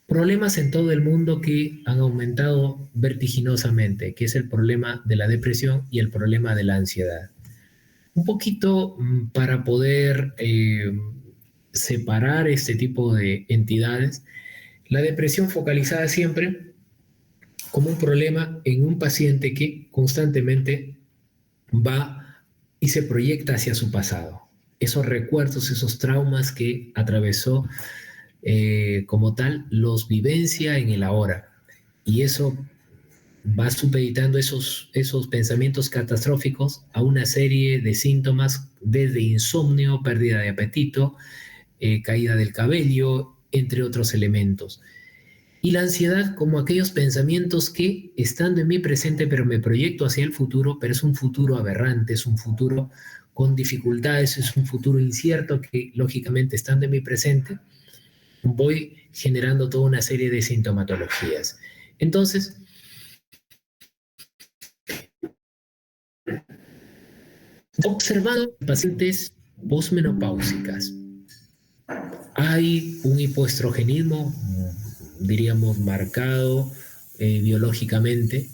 Problemas en todo el mundo que han aumentado vertiginosamente, que es el problema de la depresión y el problema de la ansiedad. Un poquito para poder separar este tipo de entidades, la depresión focalizada siempre como un problema en un paciente que constantemente va y se proyecta hacia su pasado. Esos recuerdos, esos traumas que atravesó como tal, los vivencia en el ahora. Y eso va supeditando esos pensamientos catastróficos a una serie de síntomas desde insomnio, pérdida de apetito, caída del cabello, entre otros elementos. Y la ansiedad como aquellos pensamientos que, estando en mi presente, pero me proyecto hacia el futuro, pero es un futuro aberrante, es un futuro con dificultades, es un futuro incierto que, lógicamente, estando en mi presente, voy generando toda una serie de sintomatologías. Entonces, observando pacientes posmenopáusicas, hay un hipoestrogenismo, diríamos, marcado biológicamente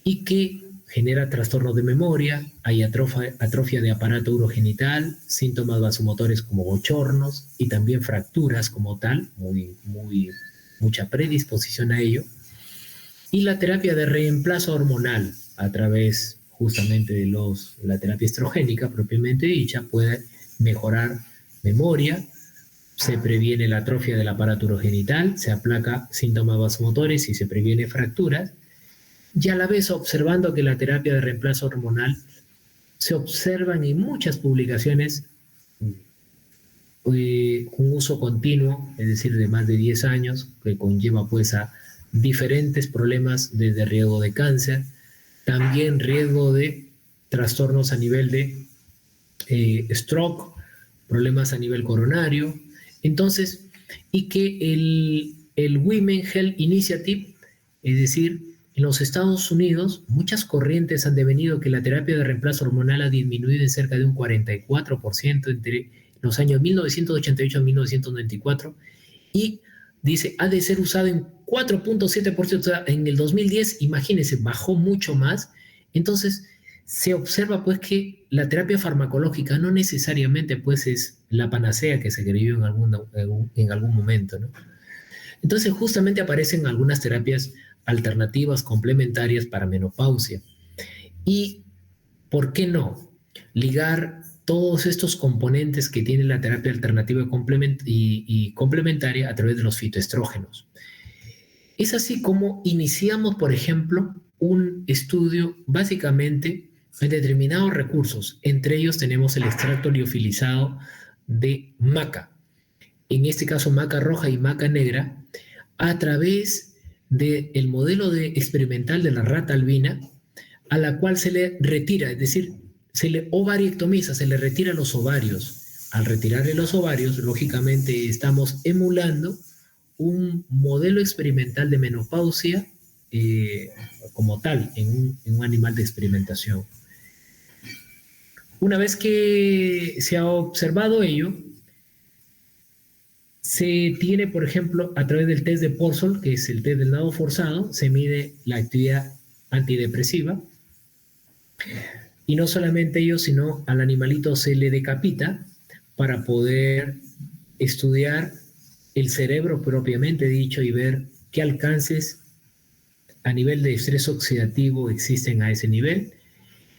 y que genera trastornos de memoria, hay atrofia de aparato urogenital, síntomas vasomotores como bochornos y también fracturas como tal, mucha predisposición a ello. Y la terapia de reemplazo hormonal a través justamente de la terapia estrogénica propiamente dicha puede mejorar memoria, se previene la atrofia del aparato urogenital, se aplaca síntomas vasomotores y se previene fracturas. Y a la vez, observando que la terapia de reemplazo hormonal se observan en muchas publicaciones un uso continuo, es decir, de más de 10 años, que conlleva pues a diferentes problemas desde riesgo de cáncer, también riesgo de trastornos a nivel de stroke, problemas a nivel coronario. Entonces, y que el Women Health Initiative, es decir, en los Estados Unidos, muchas corrientes han devenido que la terapia de reemplazo hormonal ha disminuido en cerca de un 44% entre los años 1988 a 1994 y dice, ha de ser usado en 4.7%, o sea, en el 2010, imagínense, bajó mucho más. Entonces, se observa pues que la terapia farmacológica no necesariamente pues es la panacea que se creyó en algún momento, ¿no? Entonces justamente aparecen algunas terapias alternativas complementarias para menopausia. Y, ¿por qué no? Ligar todos estos componentes que tiene la terapia alternativa y complementaria a través de los fitoestrógenos. Es así como iniciamos, por ejemplo, un estudio básicamente en determinados recursos. Entre ellos tenemos el extracto liofilizado de maca, en este caso maca roja y maca negra, a través del modelo experimental de la rata albina, a la cual se le retira, es decir, se le ovariectomiza, se le retira los ovarios. Al retirarle los ovarios, lógicamente estamos emulando un modelo experimental de menopausia como tal, en un animal de experimentación. Una vez que se ha observado ello, se tiene, por ejemplo, a través del test de Porsol, que es el test del nado forzado, se mide la actividad antidepresiva. Y no solamente ello, sino al animalito se le decapita para poder estudiar el cerebro propiamente dicho y ver qué alcances a nivel de estrés oxidativo existen a ese nivel.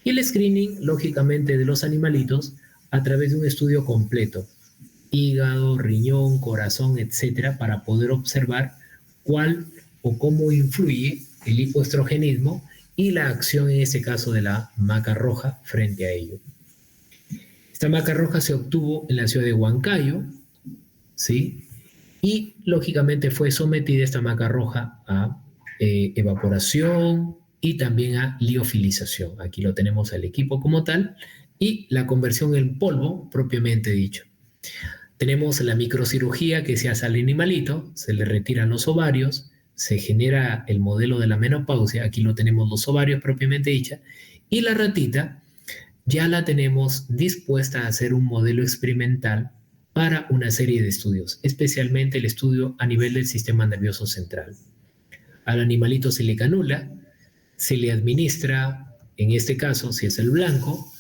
Y el screening, lógicamente, de los animalitos a través de un estudio completo, hígado, riñón, corazón, etcétera, para poder observar cuál o cómo influye el hipoestrogenismo y la acción en este caso de la maca roja frente a ello. Esta maca roja se obtuvo en la ciudad de Huancayo, ¿sí? Y lógicamente fue sometida esta maca roja a evaporación y también a liofilización. Aquí lo tenemos al equipo como tal y la conversión en polvo propiamente dicho. Tenemos la microcirugía que se hace al animalito, se le retiran los ovarios, se genera el modelo de la menopausia, aquí lo tenemos los ovarios propiamente dicha, y la ratita ya la tenemos dispuesta a hacer un modelo experimental para una serie de estudios, especialmente el estudio a nivel del sistema nervioso central. Al animalito se le canula, se le administra, en este caso, si es el blanco,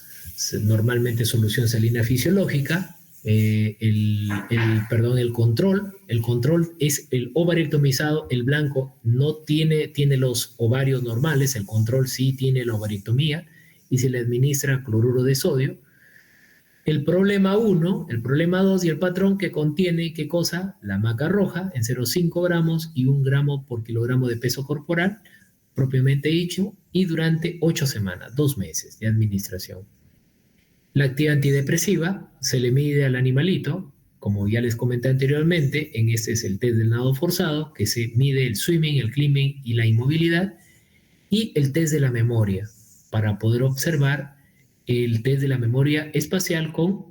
normalmente solución salina fisiológica, el control es el ovariectomizado, el blanco no tiene los ovarios normales, el control sí tiene la ovariectomía y se le administra cloruro de sodio. El problema 1, el problema 2 y el patrón que contiene, ¿qué cosa? La maca roja en 0,5 gramos y 1 gramo por kilogramo de peso corporal, propiamente dicho, y durante 8 semanas, 2 meses de administración. La actividad antidepresiva se le mide al animalito, como ya les comenté anteriormente, en este es el test del nado forzado, que se mide el swimming, el climbing y la inmovilidad, y el test de la memoria, para poder observar el test de la memoria espacial con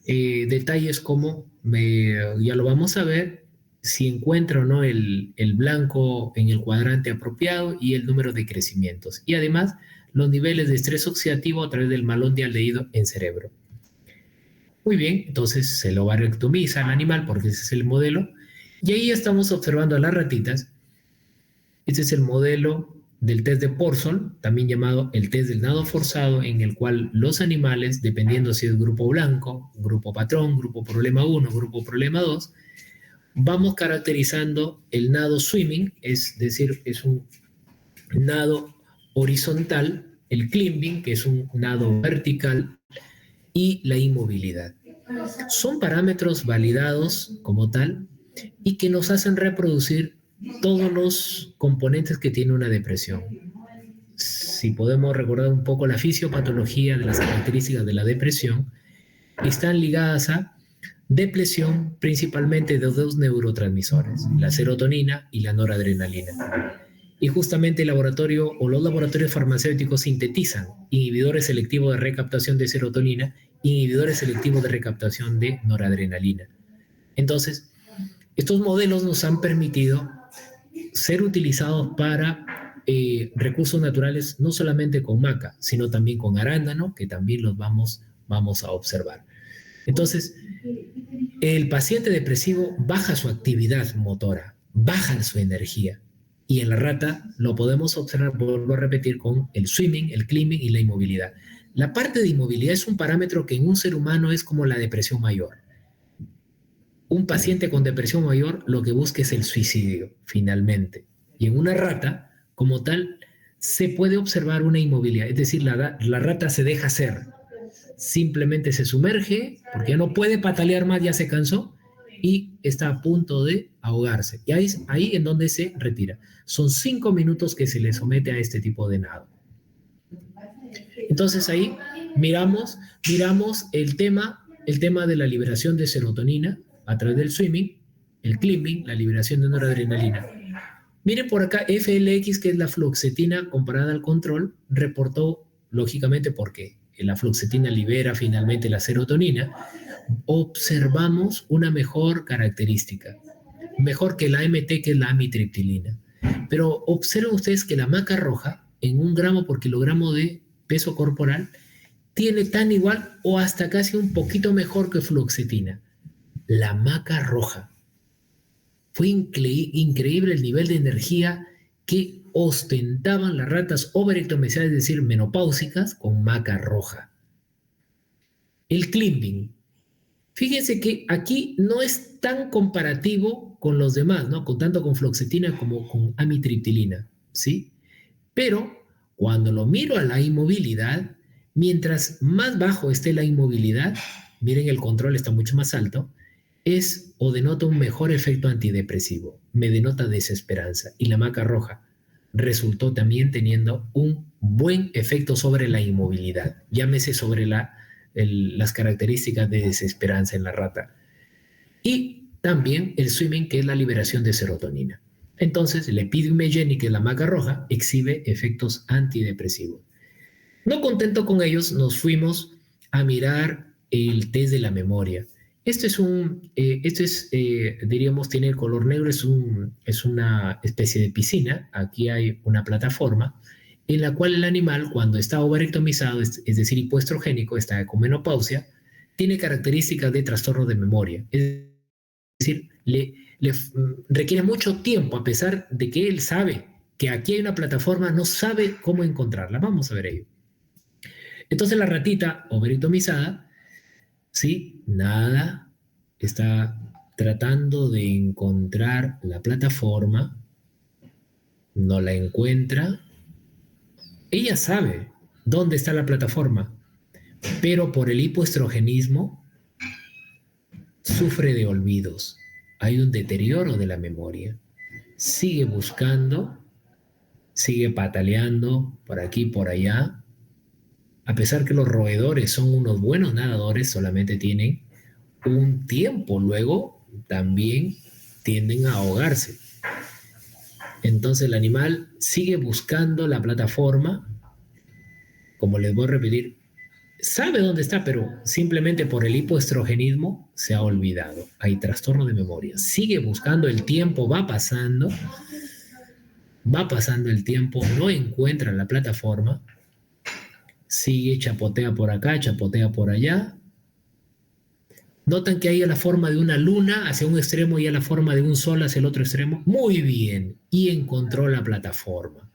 detalles como, ya lo vamos a ver, si encuentra o no el blanco en el cuadrante apropiado y el número de crecimientos. Y además, los niveles de estrés oxidativo a través del malón de aldehído en cerebro. Muy bien, entonces se lo ovariectomiza al animal porque ese es el modelo. Y ahí estamos observando a las ratitas. Este es el modelo del test de Porsol, también llamado el test del nado forzado, en el cual los animales, dependiendo si es grupo blanco, grupo patrón, grupo problema 1, grupo problema 2, vamos caracterizando el nado swimming, es decir, es un nado horizontal, el climbing, que es un nado vertical, y la inmovilidad. Son parámetros validados como tal y que nos hacen reproducir todos los componentes que tiene una depresión. Si podemos recordar un poco la fisiopatología de las características de la depresión, están ligadas a depresión principalmente de dos neurotransmisores, la serotonina y la noradrenalina. Y justamente el laboratorio o los laboratorios farmacéuticos sintetizan inhibidores selectivos de recaptación de serotonina, inhibidores selectivos de recaptación de noradrenalina. Entonces, estos modelos nos han permitido ser utilizados para recursos naturales, no solamente con maca, sino también con arándano, que también los vamos a observar. Entonces, el paciente depresivo baja su actividad motora, baja su energía. Y en la rata lo podemos observar, vuelvo a repetir, con el swimming, el climbing y la inmovilidad. La parte de inmovilidad es un parámetro que en un ser humano es como la depresión mayor. Un paciente con depresión mayor lo que busca es el suicidio, finalmente. Y en una rata, como tal, se puede observar una inmovilidad. Es decir, la rata se deja hacer. Simplemente se sumerge porque ya no puede patalear más, ya se cansó y está a punto de ahogarse. Y ahí en donde se retira. Son 5 minutos que se le somete a este tipo de nado. Entonces ahí miramos el tema de la liberación de serotonina a través del swimming, el climbing, la liberación de noradrenalina. Miren por acá, FLX, que es la fluoxetina comparada al control, reportó, lógicamente, porque la fluoxetina libera finalmente la serotonina, observamos una mejor característica, mejor que la AMT, que es la amitriptilina. Pero observen ustedes que la maca roja, en 1 gramo por kilogramo de peso corporal, tiene tan igual o hasta casi un poquito mejor que fluoxetina. La maca roja. Fue increíble el nivel de energía que ostentaban las ratas overectomizadas, es decir, menopáusicas, con maca roja. El climbing. Fíjense que aquí no es tan comparativo con los demás, ¿no? Tanto con fluoxetina como con amitriptilina, ¿sí? Pero cuando lo miro a la inmovilidad, mientras más bajo esté la inmovilidad, miren, el control está mucho más alto, es o denota un mejor efecto antidepresivo, me denota desesperanza. Y la maca roja resultó también teniendo un buen efecto sobre la inmovilidad, llámese sobre las características de desesperanza en la rata. Y también el swimming, que es la liberación de serotonina. Entonces, el epidimegenic, que es la maca roja, exhibe efectos antidepresivos. No contento con ellos, nos fuimos a mirar el test de la memoria. Diríamos, tiene el color negro, es una especie de piscina. Aquí hay una plataforma en la cual el animal, cuando está overectomizado, es decir, hipoestrogénico, está con menopausia, tiene características de trastorno de memoria. Es decir, le requiere mucho tiempo, a pesar de que él sabe que aquí hay una plataforma, no sabe cómo encontrarla. Vamos a ver ello. Entonces la ratita overectomizada, ¿sí? Nada, está tratando de encontrar la plataforma, no la encuentra. Ella sabe dónde está la plataforma, pero por el hipoestrogenismo sufre de olvidos. Hay un deterioro de la memoria. Sigue buscando, sigue pataleando por aquí, por allá. A pesar que los roedores son unos buenos nadadores, solamente tienen un tiempo, luego también tienden a ahogarse. Entonces el animal sigue buscando la plataforma, como les voy a repetir, sabe dónde está, pero simplemente por el hipoestrogenismo se ha olvidado. Hay trastorno de memoria. Sigue buscando, el tiempo va pasando el tiempo, no encuentra la plataforma, sigue, chapotea por acá, chapotea por allá. Notan que hay la forma de una luna hacia un extremo y a la forma de un sol hacia el otro extremo. Muy bien, y encontró la plataforma.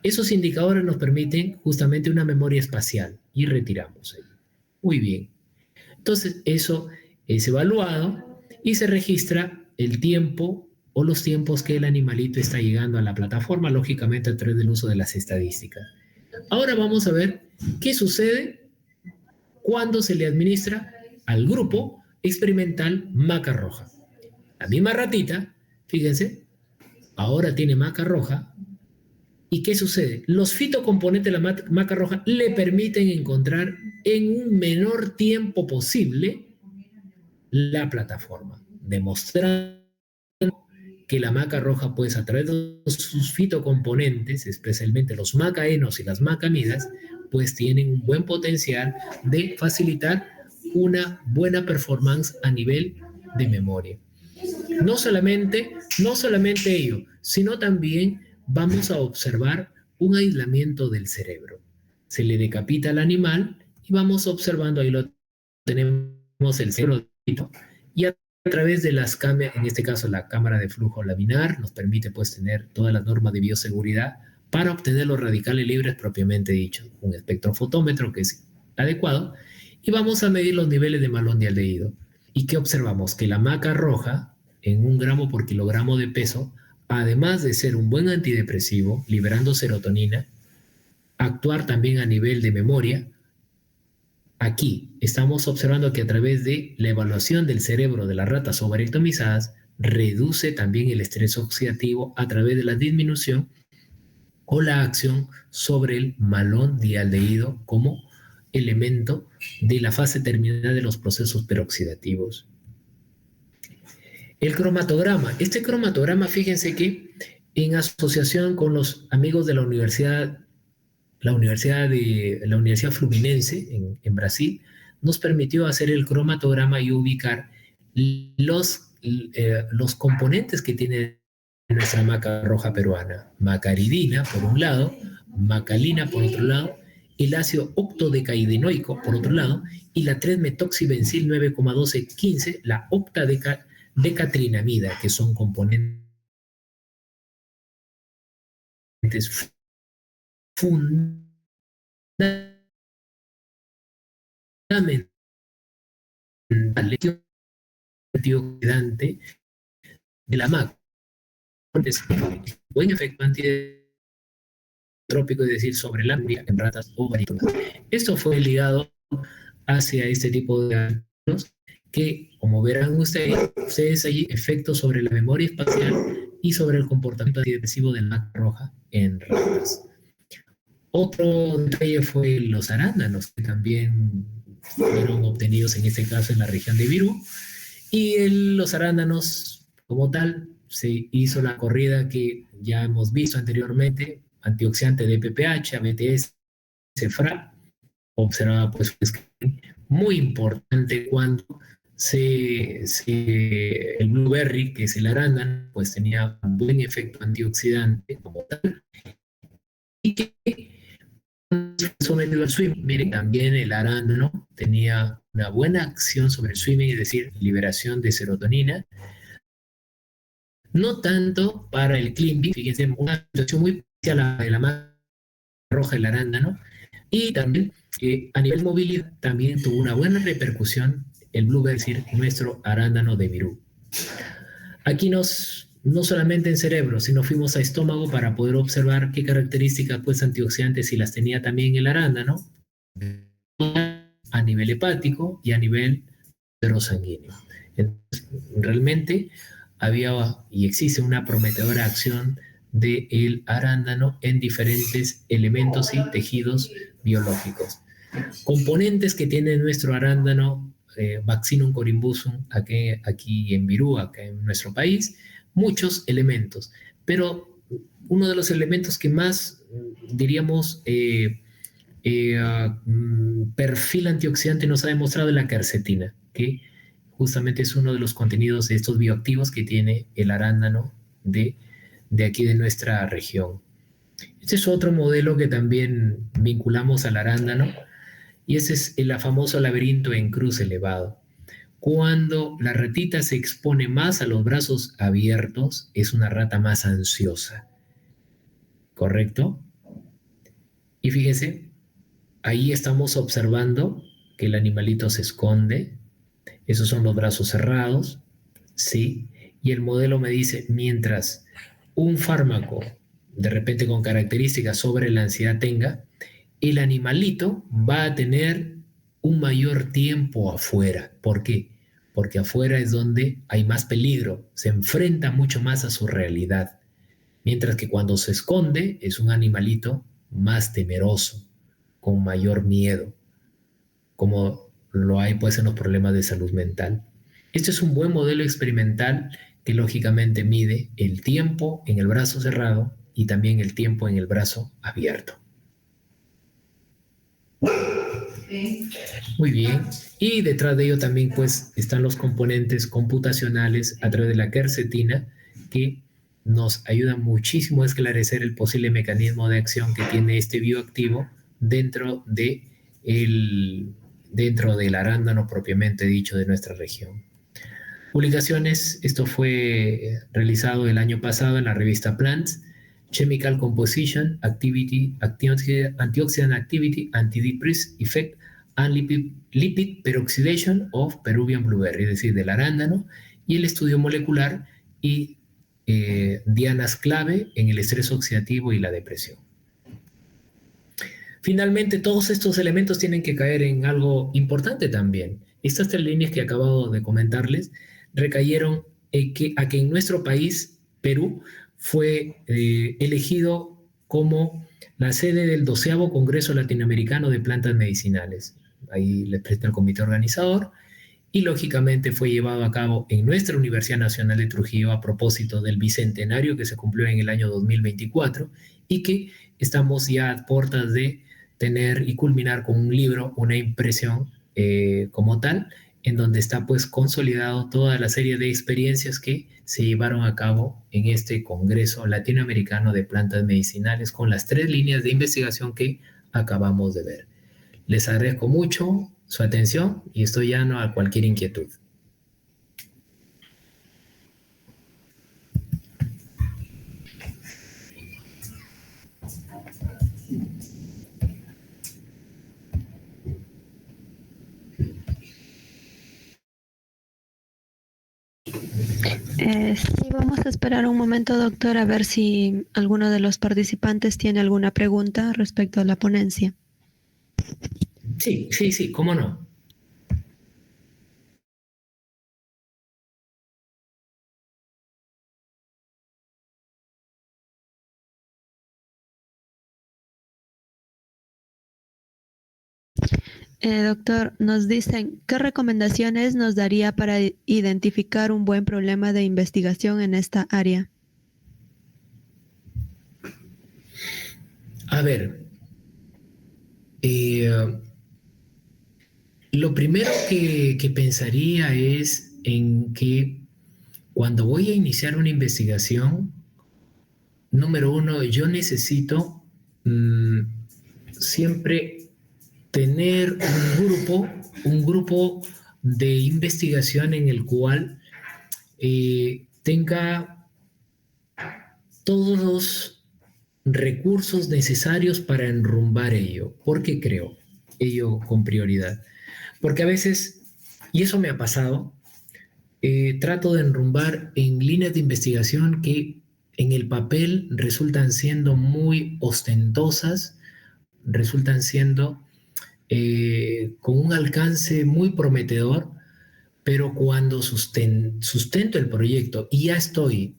Esos indicadores nos permiten justamente una memoria espacial y retiramos ahí. Muy bien. Entonces eso es evaluado y se registra el tiempo o los tiempos que el animalito está llegando a la plataforma, lógicamente a través del uso de las estadísticas. Ahora vamos a ver qué sucede cuando se le administra al grupo experimental maca roja. La misma ratita, fíjense, ahora tiene maca roja. ¿Y qué sucede? Los fitocomponentes de la maca roja le permiten encontrar en un menor tiempo posible la plataforma, demostrando que la maca roja, pues a través de sus fitocomponentes, especialmente los macaenos y las macamidas, pues tienen un buen potencial de facilitar una buena performance a nivel de memoria. No solamente ello, sino también vamos a observar un aislamiento del cerebro. Se le decapita al animal y vamos observando, ahí lo tenemos, el cerebro, y a través de las cámaras, en este caso la cámara de flujo laminar, nos permite pues tener todas las normas de bioseguridad para obtener los radicales libres propiamente dicho, un espectrofotómetro que es adecuado, y vamos a medir los niveles de malondialdehído. ¿Y qué observamos? Que la maca roja, en 1 gramo por kilogramo de peso, además de ser un buen antidepresivo, liberando serotonina, actuar también a nivel de memoria. Aquí estamos observando que a través de la evaluación del cerebro de las ratas overectomizadas, reduce también el estrés oxidativo a través de la disminución o la acción sobre el malondialdehído como elemento de la fase terminal de los procesos peroxidativos. El cromatograma. Este cromatograma, fíjense que en asociación con los amigos de la Universidad Fluminense en Brasil, nos permitió hacer el cromatograma y ubicar los componentes que tiene nuestra maca roja peruana. Macaridina, por un lado, macalina, por otro lado, el ácido octodecaidinoico, por otro lado, y la 3-metoxibencil 9,1215, la octadecatrinamida, que son componentes fundamentales antioxidante de la maca. Buen efecto antitrópico, es decir, sobre la miel en ratas o varíolas. Esto fue ligado hacia este tipo de ángulos que, como verán ustedes allí, efectos sobre la memoria espacial y sobre el comportamiento antidepresivo de la maca roja en ratas. Otro detalle fue los arándanos, que también fueron obtenidos en este caso en la región de Virú. Y los arándanos, como tal, se hizo la corrida que ya hemos visto anteriormente, antioxidante de PPH, ABTS, CEFRA, observaba pues muy importante cuando el blueberry, que es el arándano, pues tenía un buen efecto antioxidante como tal, y que sometido al swimming. Miren, también el arándano tenía una buena acción sobre el swimming, es decir, liberación de serotonina. No tanto para el climbing, fíjense, una situación muy especial a la de la maca roja, el arándano, y también a nivel movilidad también tuvo una buena repercusión el blueberry, es decir, nuestro arándano de Virú. Aquí no solamente en cerebro, sino fuimos a estómago para poder observar qué características pues antioxidantes si las tenía también el arándano a nivel hepático y a nivel sanguíneo. Entonces, realmente había y existe una prometedora acción del arándano en diferentes elementos y tejidos biológicos. Componentes que tiene nuestro arándano, Vaccinum corymbosum, aquí en Virú, acá en nuestro país, muchos elementos, pero uno de los elementos que más, diríamos, perfil antioxidante nos ha demostrado es la quercetina, que justamente es uno de los contenidos de estos bioactivos que tiene el arándano de aquí de nuestra región. Este es otro modelo que también vinculamos al arándano, y ese es el famoso laberinto en cruz elevado. Cuando la ratita se expone más a los brazos abiertos, es una rata más ansiosa, ¿correcto? Y fíjese, ahí estamos observando que el animalito se esconde, esos son los brazos cerrados, ¿sí? Y el modelo me dice, mientras un fármaco de repente con características sobre la ansiedad tenga, el animalito va a tener un mayor tiempo afuera. ¿Por qué? Porque afuera es donde hay más peligro, se enfrenta mucho más a su realidad. Mientras que cuando se esconde es un animalito más temeroso, con mayor miedo, como lo hay pues en los problemas de salud mental. Este es un buen modelo experimental que lógicamente mide el tiempo en el brazo cerrado y también el tiempo en el brazo abierto. Muy bien. Y detrás de ello también pues están los componentes computacionales a través de la quercetina que nos ayudan muchísimo a esclarecer el posible mecanismo de acción que tiene este bioactivo dentro del arándano propiamente dicho de nuestra región. Publicaciones, esto fue realizado el año pasado en la revista Plants, Chemical Composition, Activity, Antioxidant Activity, Antidepressive Effect, and Lipid Peroxidation of Peruvian Blueberry, es decir, del arándano, y el estudio molecular y dianas clave en el estrés oxidativo y la depresión. Finalmente, todos estos elementos tienen que caer en algo importante también. Estas 3 líneas que acabo de comentarles recayeron a que en nuestro país, Perú, fue elegido como la sede del 12º Congreso Latinoamericano de Plantas Medicinales. Ahí les presté al comité organizador y lógicamente fue llevado a cabo en nuestra Universidad Nacional de Trujillo a propósito del bicentenario que se cumplió en el año 2024 y que estamos ya a puertas de tener y culminar con un libro, una impresión como tal, en donde está pues consolidado toda la serie de experiencias que se llevaron a cabo en este Congreso Latinoamericano de Plantas Medicinales con las 3 líneas de investigación que acabamos de ver. Les agradezco mucho su atención y estoy llano a cualquier inquietud. Sí, vamos a esperar un momento, doctor, a ver si alguno de los participantes tiene alguna pregunta respecto a la ponencia. Sí, cómo no. Doctor, nos dicen, ¿qué recomendaciones nos daría para identificar un buen problema de investigación en esta área? A ver, lo primero que pensaría es en que cuando voy a iniciar una investigación, número uno, yo necesito siempre tener un grupo de investigación en el cual tenga todos los recursos necesarios para enrumbar ello. ¿Por qué creo ello con prioridad? Porque a veces, y eso me ha pasado, trato de enrumbar en líneas de investigación que en el papel resultan siendo muy ostentosas, resultan siendo con un alcance muy prometedor, pero cuando sustento el proyecto y ya estoy,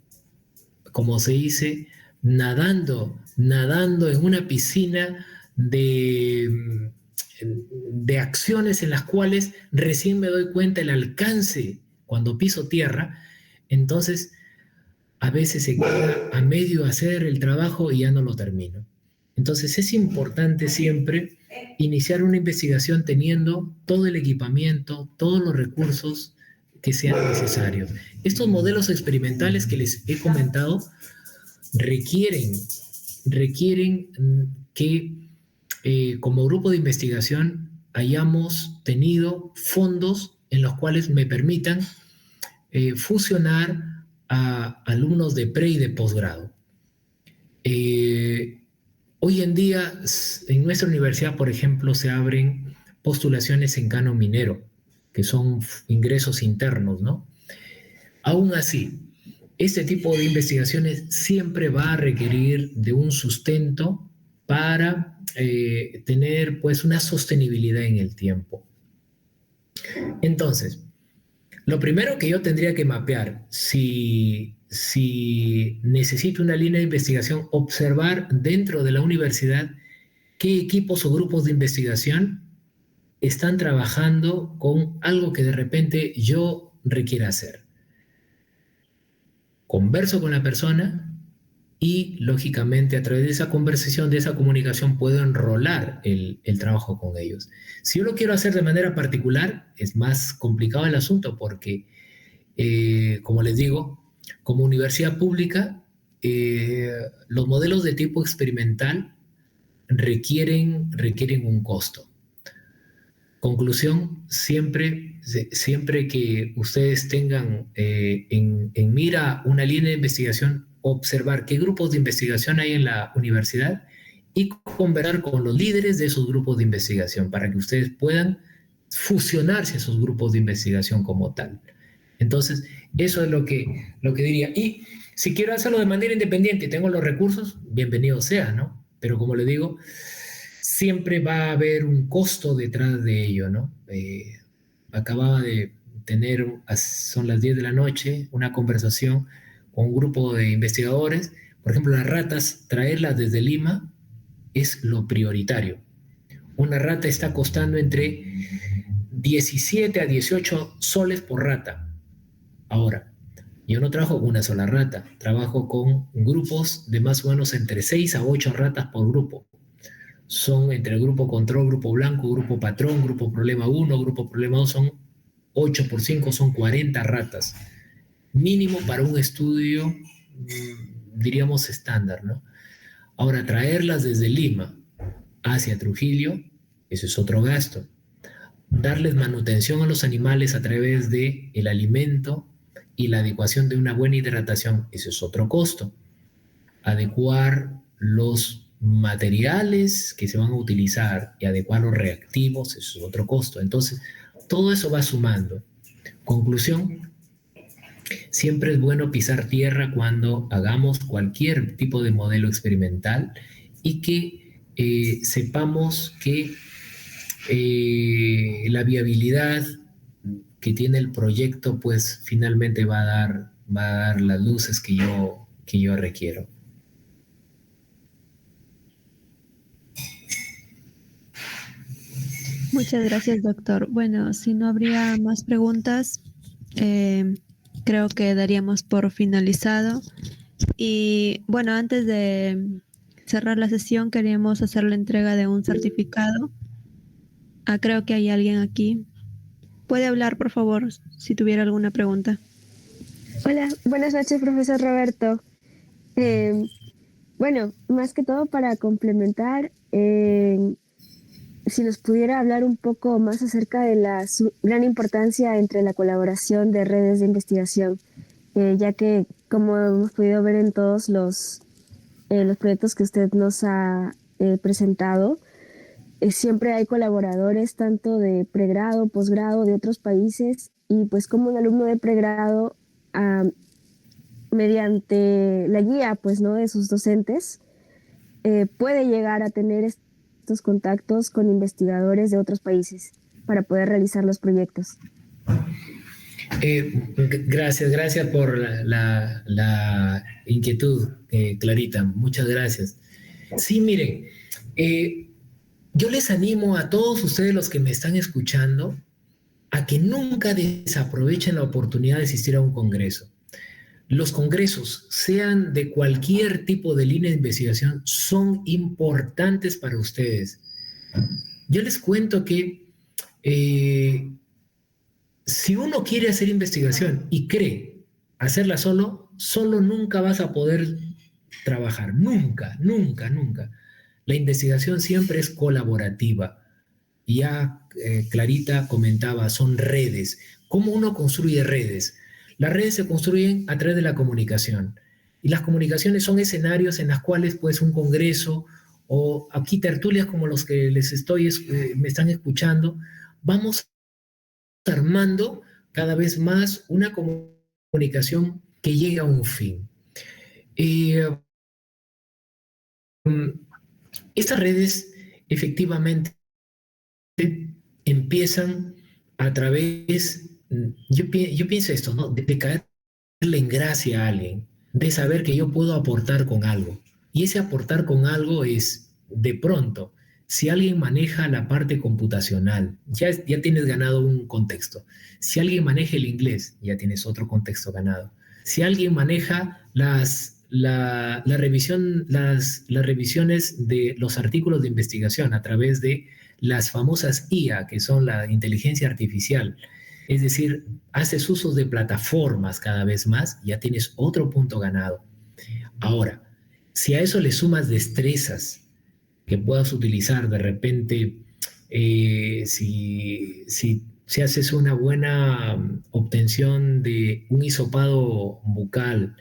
como se dice, nadando en una piscina de acciones en las cuales recién me doy cuenta el alcance cuando piso tierra, entonces a veces se queda a medio hacer el trabajo y ya no lo termino. Entonces es importante siempre iniciar una investigación teniendo todo el equipamiento, todos los recursos que sean necesarios. Estos modelos experimentales que les he comentado requieren que como grupo de investigación hayamos tenido fondos en los cuales me permitan fusionar a alumnos de pre y de posgrado. Hoy en día, en nuestra universidad, por ejemplo, se abren postulaciones en canon minero, que son ingresos internos, ¿no? Aún así, este tipo de investigaciones siempre va a requerir de un sustento para tener pues una sostenibilidad en el tiempo. Entonces, lo primero que yo tendría que mapear, si necesito una línea de investigación, observar dentro de la universidad qué equipos o grupos de investigación están trabajando con algo que de repente yo requiera hacer. Converso con la persona y lógicamente a través de esa conversación, de esa comunicación, puedo enrolar el trabajo con ellos. Si yo lo quiero hacer de manera particular, es más complicado el asunto porque, como les digo, como universidad pública, los modelos de tipo experimental requieren un costo. Conclusión, siempre que ustedes tengan en mira una línea de investigación, observar qué grupos de investigación hay en la universidad y conversar con los líderes de esos grupos de investigación para que ustedes puedan fusionarse a esos grupos de investigación como tal. Entonces, eso es lo que diría. Y si quiero hacerlo de manera independiente y tengo los recursos, bienvenido sea, ¿no? Pero como le digo, siempre va a haber un costo detrás de ello, ¿no? Acababa de tener, son las 10 de la noche, una conversación con un grupo de investigadores, Por ejemplo, las ratas, traerlas desde Lima es lo prioritario. Una rata está costando entre 17 a 18 soles por rata. Ahora, yo no trabajo con una sola rata, trabajo con grupos de más o menos entre 6 a 8 ratas por grupo. Son entre el grupo control, grupo blanco, grupo patrón, grupo problema 1, grupo problema 2, son 8 por 5, son 40 ratas. Mínimo para un estudio, diríamos estándar, ¿no? Ahora, traerlas desde Lima hacia Trujillo, eso es otro gasto. Darles manutención a los animales a través de el alimento y la adecuación de una buena hidratación, eso es otro costo. Adecuar los materiales que se van a utilizar y adecuar los reactivos, eso es otro costo. Entonces, todo eso va sumando. Conclusión, siempre es bueno pisar tierra cuando hagamos cualquier tipo de modelo experimental y que sepamos que la viabilidad que tiene el proyecto, pues finalmente va a dar las luces que yo requiero. Muchas gracias, doctor. Bueno, si no habría más preguntas, creo que daríamos por finalizado. Y bueno, antes de cerrar la sesión, queríamos hacer la entrega de un certificado. Creo que hay alguien aquí. ¿Puede hablar, por favor, si tuviera alguna pregunta? Hola, buenas noches, profesor Roberto. Bueno, más que todo para complementar, si nos pudiera hablar un poco más acerca de la gran importancia entre la colaboración de redes de investigación, ya que como hemos podido ver en todos los proyectos que usted nos ha presentado, siempre hay colaboradores tanto de pregrado, posgrado de otros países, y pues como un alumno de pregrado, mediante la guía pues, ¿no? de sus docentes, puede llegar a tener estos contactos con investigadores de otros países para poder realizar los proyectos. Gracias por la inquietud, Clarita. Muchas gracias. Sí, miren, yo les animo a todos ustedes los que me están escuchando a que nunca desaprovechen la oportunidad de asistir a un congreso. Los congresos, sean de cualquier tipo de línea de investigación, son importantes para ustedes. Yo les cuento que si uno quiere hacer investigación y cree hacerla solo, solo nunca vas a poder trabajar. Nunca, nunca, nunca. La investigación siempre es colaborativa. Ya Clarita comentaba, son redes. ¿Cómo uno construye redes? Las redes se construyen a través de la comunicación. Y las comunicaciones son escenarios en los cuales pues un congreso o aquí tertulias como los que me están escuchando, vamos armando cada vez más una comunicación que llegue a un fin. Estas redes efectivamente empiezan a través, yo pienso esto, ¿no? De caerle en gracia a alguien, de saber que yo puedo aportar con algo. Y ese aportar con algo es, de pronto, si alguien maneja la parte computacional, ya tienes ganado un contexto. Si alguien maneja el inglés, ya tienes otro contexto ganado. Si alguien maneja las revisiones de los artículos de investigación a través de las famosas IA, que son la inteligencia artificial, es decir, haces usos de plataformas cada vez más, ya tienes otro punto ganado. Ahora, si a eso le sumas destrezas que puedas utilizar de repente, si haces una buena obtención de un hisopado bucal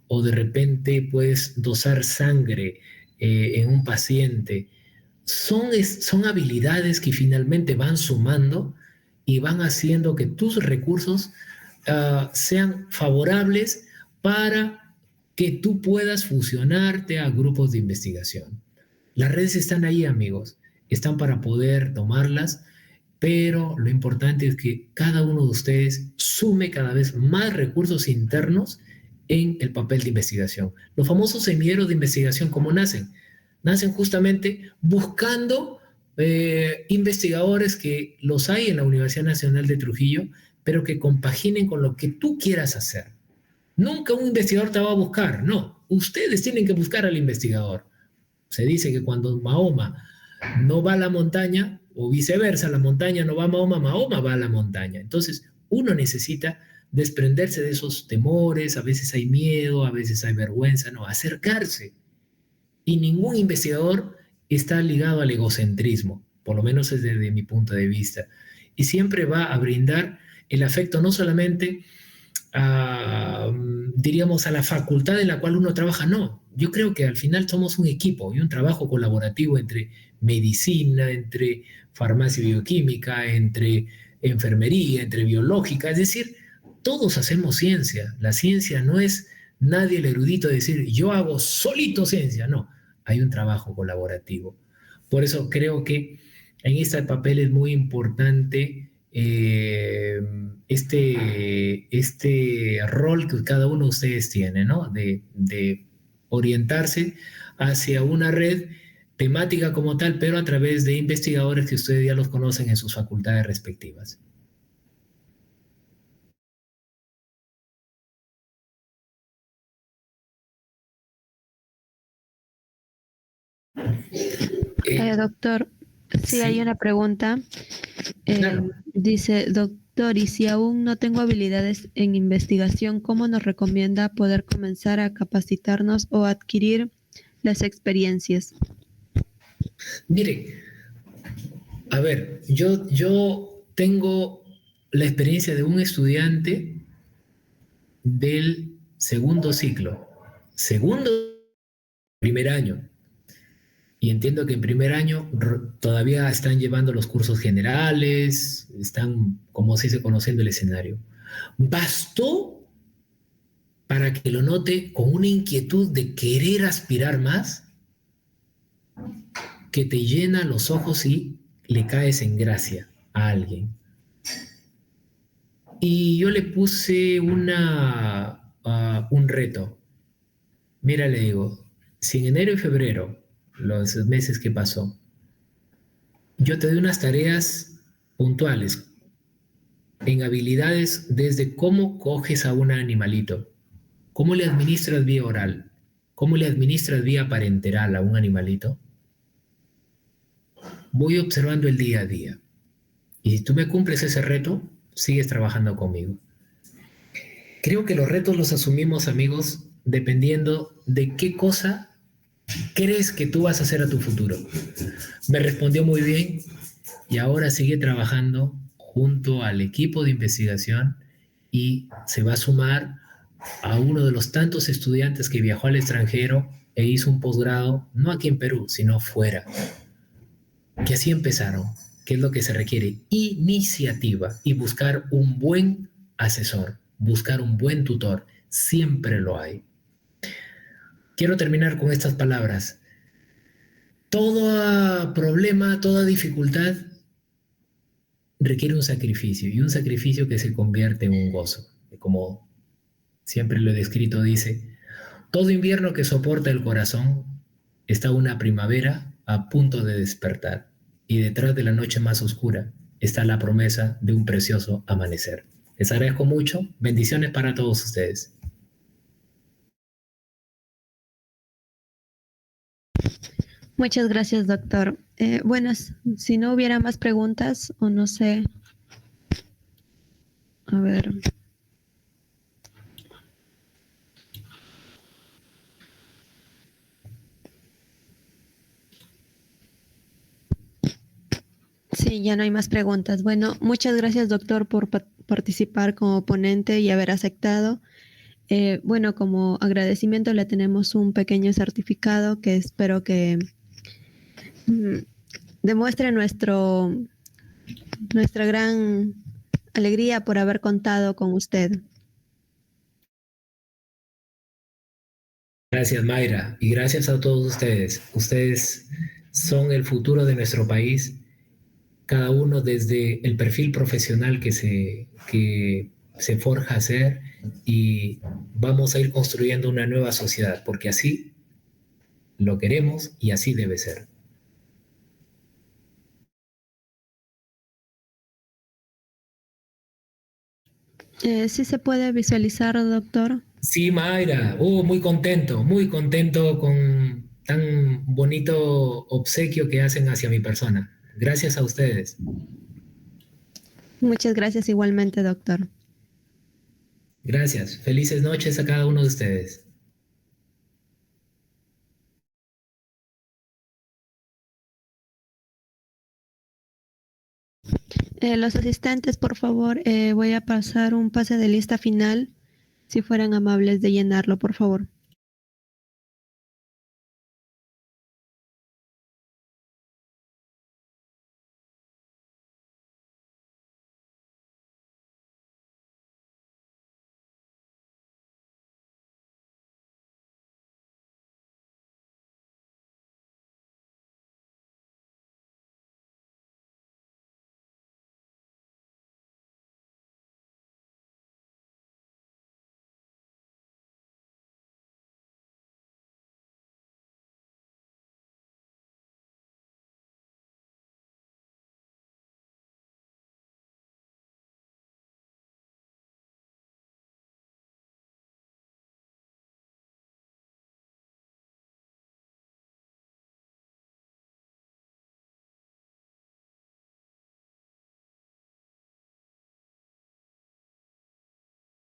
o de repente puedes dosar sangre en un paciente, son habilidades que finalmente van sumando y van haciendo que tus recursos sean favorables para que tú puedas fusionarte a grupos de investigación. Las redes están ahí, amigos, están para poder tomarlas, pero lo importante es que cada uno de ustedes sume cada vez más recursos internos en el papel de investigación. Los famosos semilleros de investigación, ¿cómo nacen? Nacen justamente buscando investigadores, que los hay en la Universidad Nacional de Trujillo, pero que compaginen con lo que tú quieras hacer. Nunca un investigador te va a buscar, no. Ustedes tienen que buscar al investigador. Se dice que cuando Mahoma no va a la montaña, o viceversa, la montaña no va a Mahoma, Mahoma va a la montaña. Entonces, uno necesita desprenderse de esos temores, a veces hay miedo, a veces hay vergüenza, no, acercarse. Y ningún investigador está ligado al egocentrismo, por lo menos desde mi punto de vista. Y siempre va a brindar el afecto no solamente diríamos, a la facultad en la cual uno trabaja, no. Yo creo que al final somos un equipo y un trabajo colaborativo entre medicina, entre farmacia y bioquímica, entre enfermería, entre biológica, es decir, todos hacemos ciencia. La ciencia no es nadie el erudito de decir, yo hago solito ciencia, no, hay un trabajo colaborativo. Por eso creo que en este papel es muy importante este rol que cada uno de ustedes tiene, ¿no? De orientarse hacia una red temática como tal, pero a través de investigadores que ustedes ya los conocen en sus facultades respectivas. Doctor, sí, sí. hay una pregunta. Claro. Dice, doctor, y si aún no tengo habilidades en investigación, ¿cómo nos recomienda poder comenzar a capacitarnos o adquirir las experiencias? Mire, a ver, yo tengo la experiencia de un estudiante del segundo ciclo, primer año. Y entiendo que en primer año todavía están llevando los cursos generales, están, como se dice, conociendo el escenario. Bastó para que lo note con una inquietud de querer aspirar más, que te llena los ojos y le caes en gracia a alguien. Y yo le puse un reto. Mira, le digo, si en enero y febrero, los meses que pasó, yo te doy unas tareas puntuales en habilidades, desde cómo coges a un animalito, cómo le administras vía oral, cómo le administras vía parenteral a un animalito, voy observando el día a día. Y si tú me cumples ese reto, sigues trabajando conmigo. Creo que los retos los asumimos, amigos, dependiendo de qué cosa crees que tú vas a hacer a tu futuro. Me respondió muy bien y ahora sigue trabajando junto al equipo de investigación y se va a sumar a uno de los tantos estudiantes que viajó al extranjero e hizo un posgrado, no aquí en Perú, sino fuera. Que así empezaron. ¿Qué es lo que se requiere? Iniciativa y buscar un buen asesor, buscar un buen tutor. Siempre lo hay. Quiero terminar con estas palabras. Todo problema, toda dificultad requiere un sacrificio, y un sacrificio que se convierte en un gozo. Como siempre lo he descrito, dice, todo invierno que soporta el corazón está una primavera a punto de despertar, y detrás de la noche más oscura está la promesa de un precioso amanecer. Les agradezco mucho. Bendiciones para todos ustedes. Muchas gracias, doctor. Bueno, si no hubiera más preguntas, o no sé. A ver. Sí, ya no hay más preguntas. Bueno, muchas gracias, doctor, por participar como ponente y haber aceptado. Bueno, como agradecimiento le tenemos un pequeño certificado que espero que demuestre nuestra gran alegría por haber contado con usted. Gracias, Mayra, y gracias a todos ustedes. Ustedes son el futuro de nuestro país, cada uno desde el perfil profesional que se forja a ser y vamos a ir construyendo una nueva sociedad, porque así lo queremos y así debe ser. ¿Sí se puede visualizar, doctor? Sí, Mayra, muy contento con tan bonito obsequio que hacen hacia mi persona. Gracias a ustedes. Muchas gracias igualmente, doctor. Gracias. Felices noches a cada uno de ustedes. Los asistentes, por favor, voy a pasar un pase de lista final, si fueran amables de llenarlo, por favor.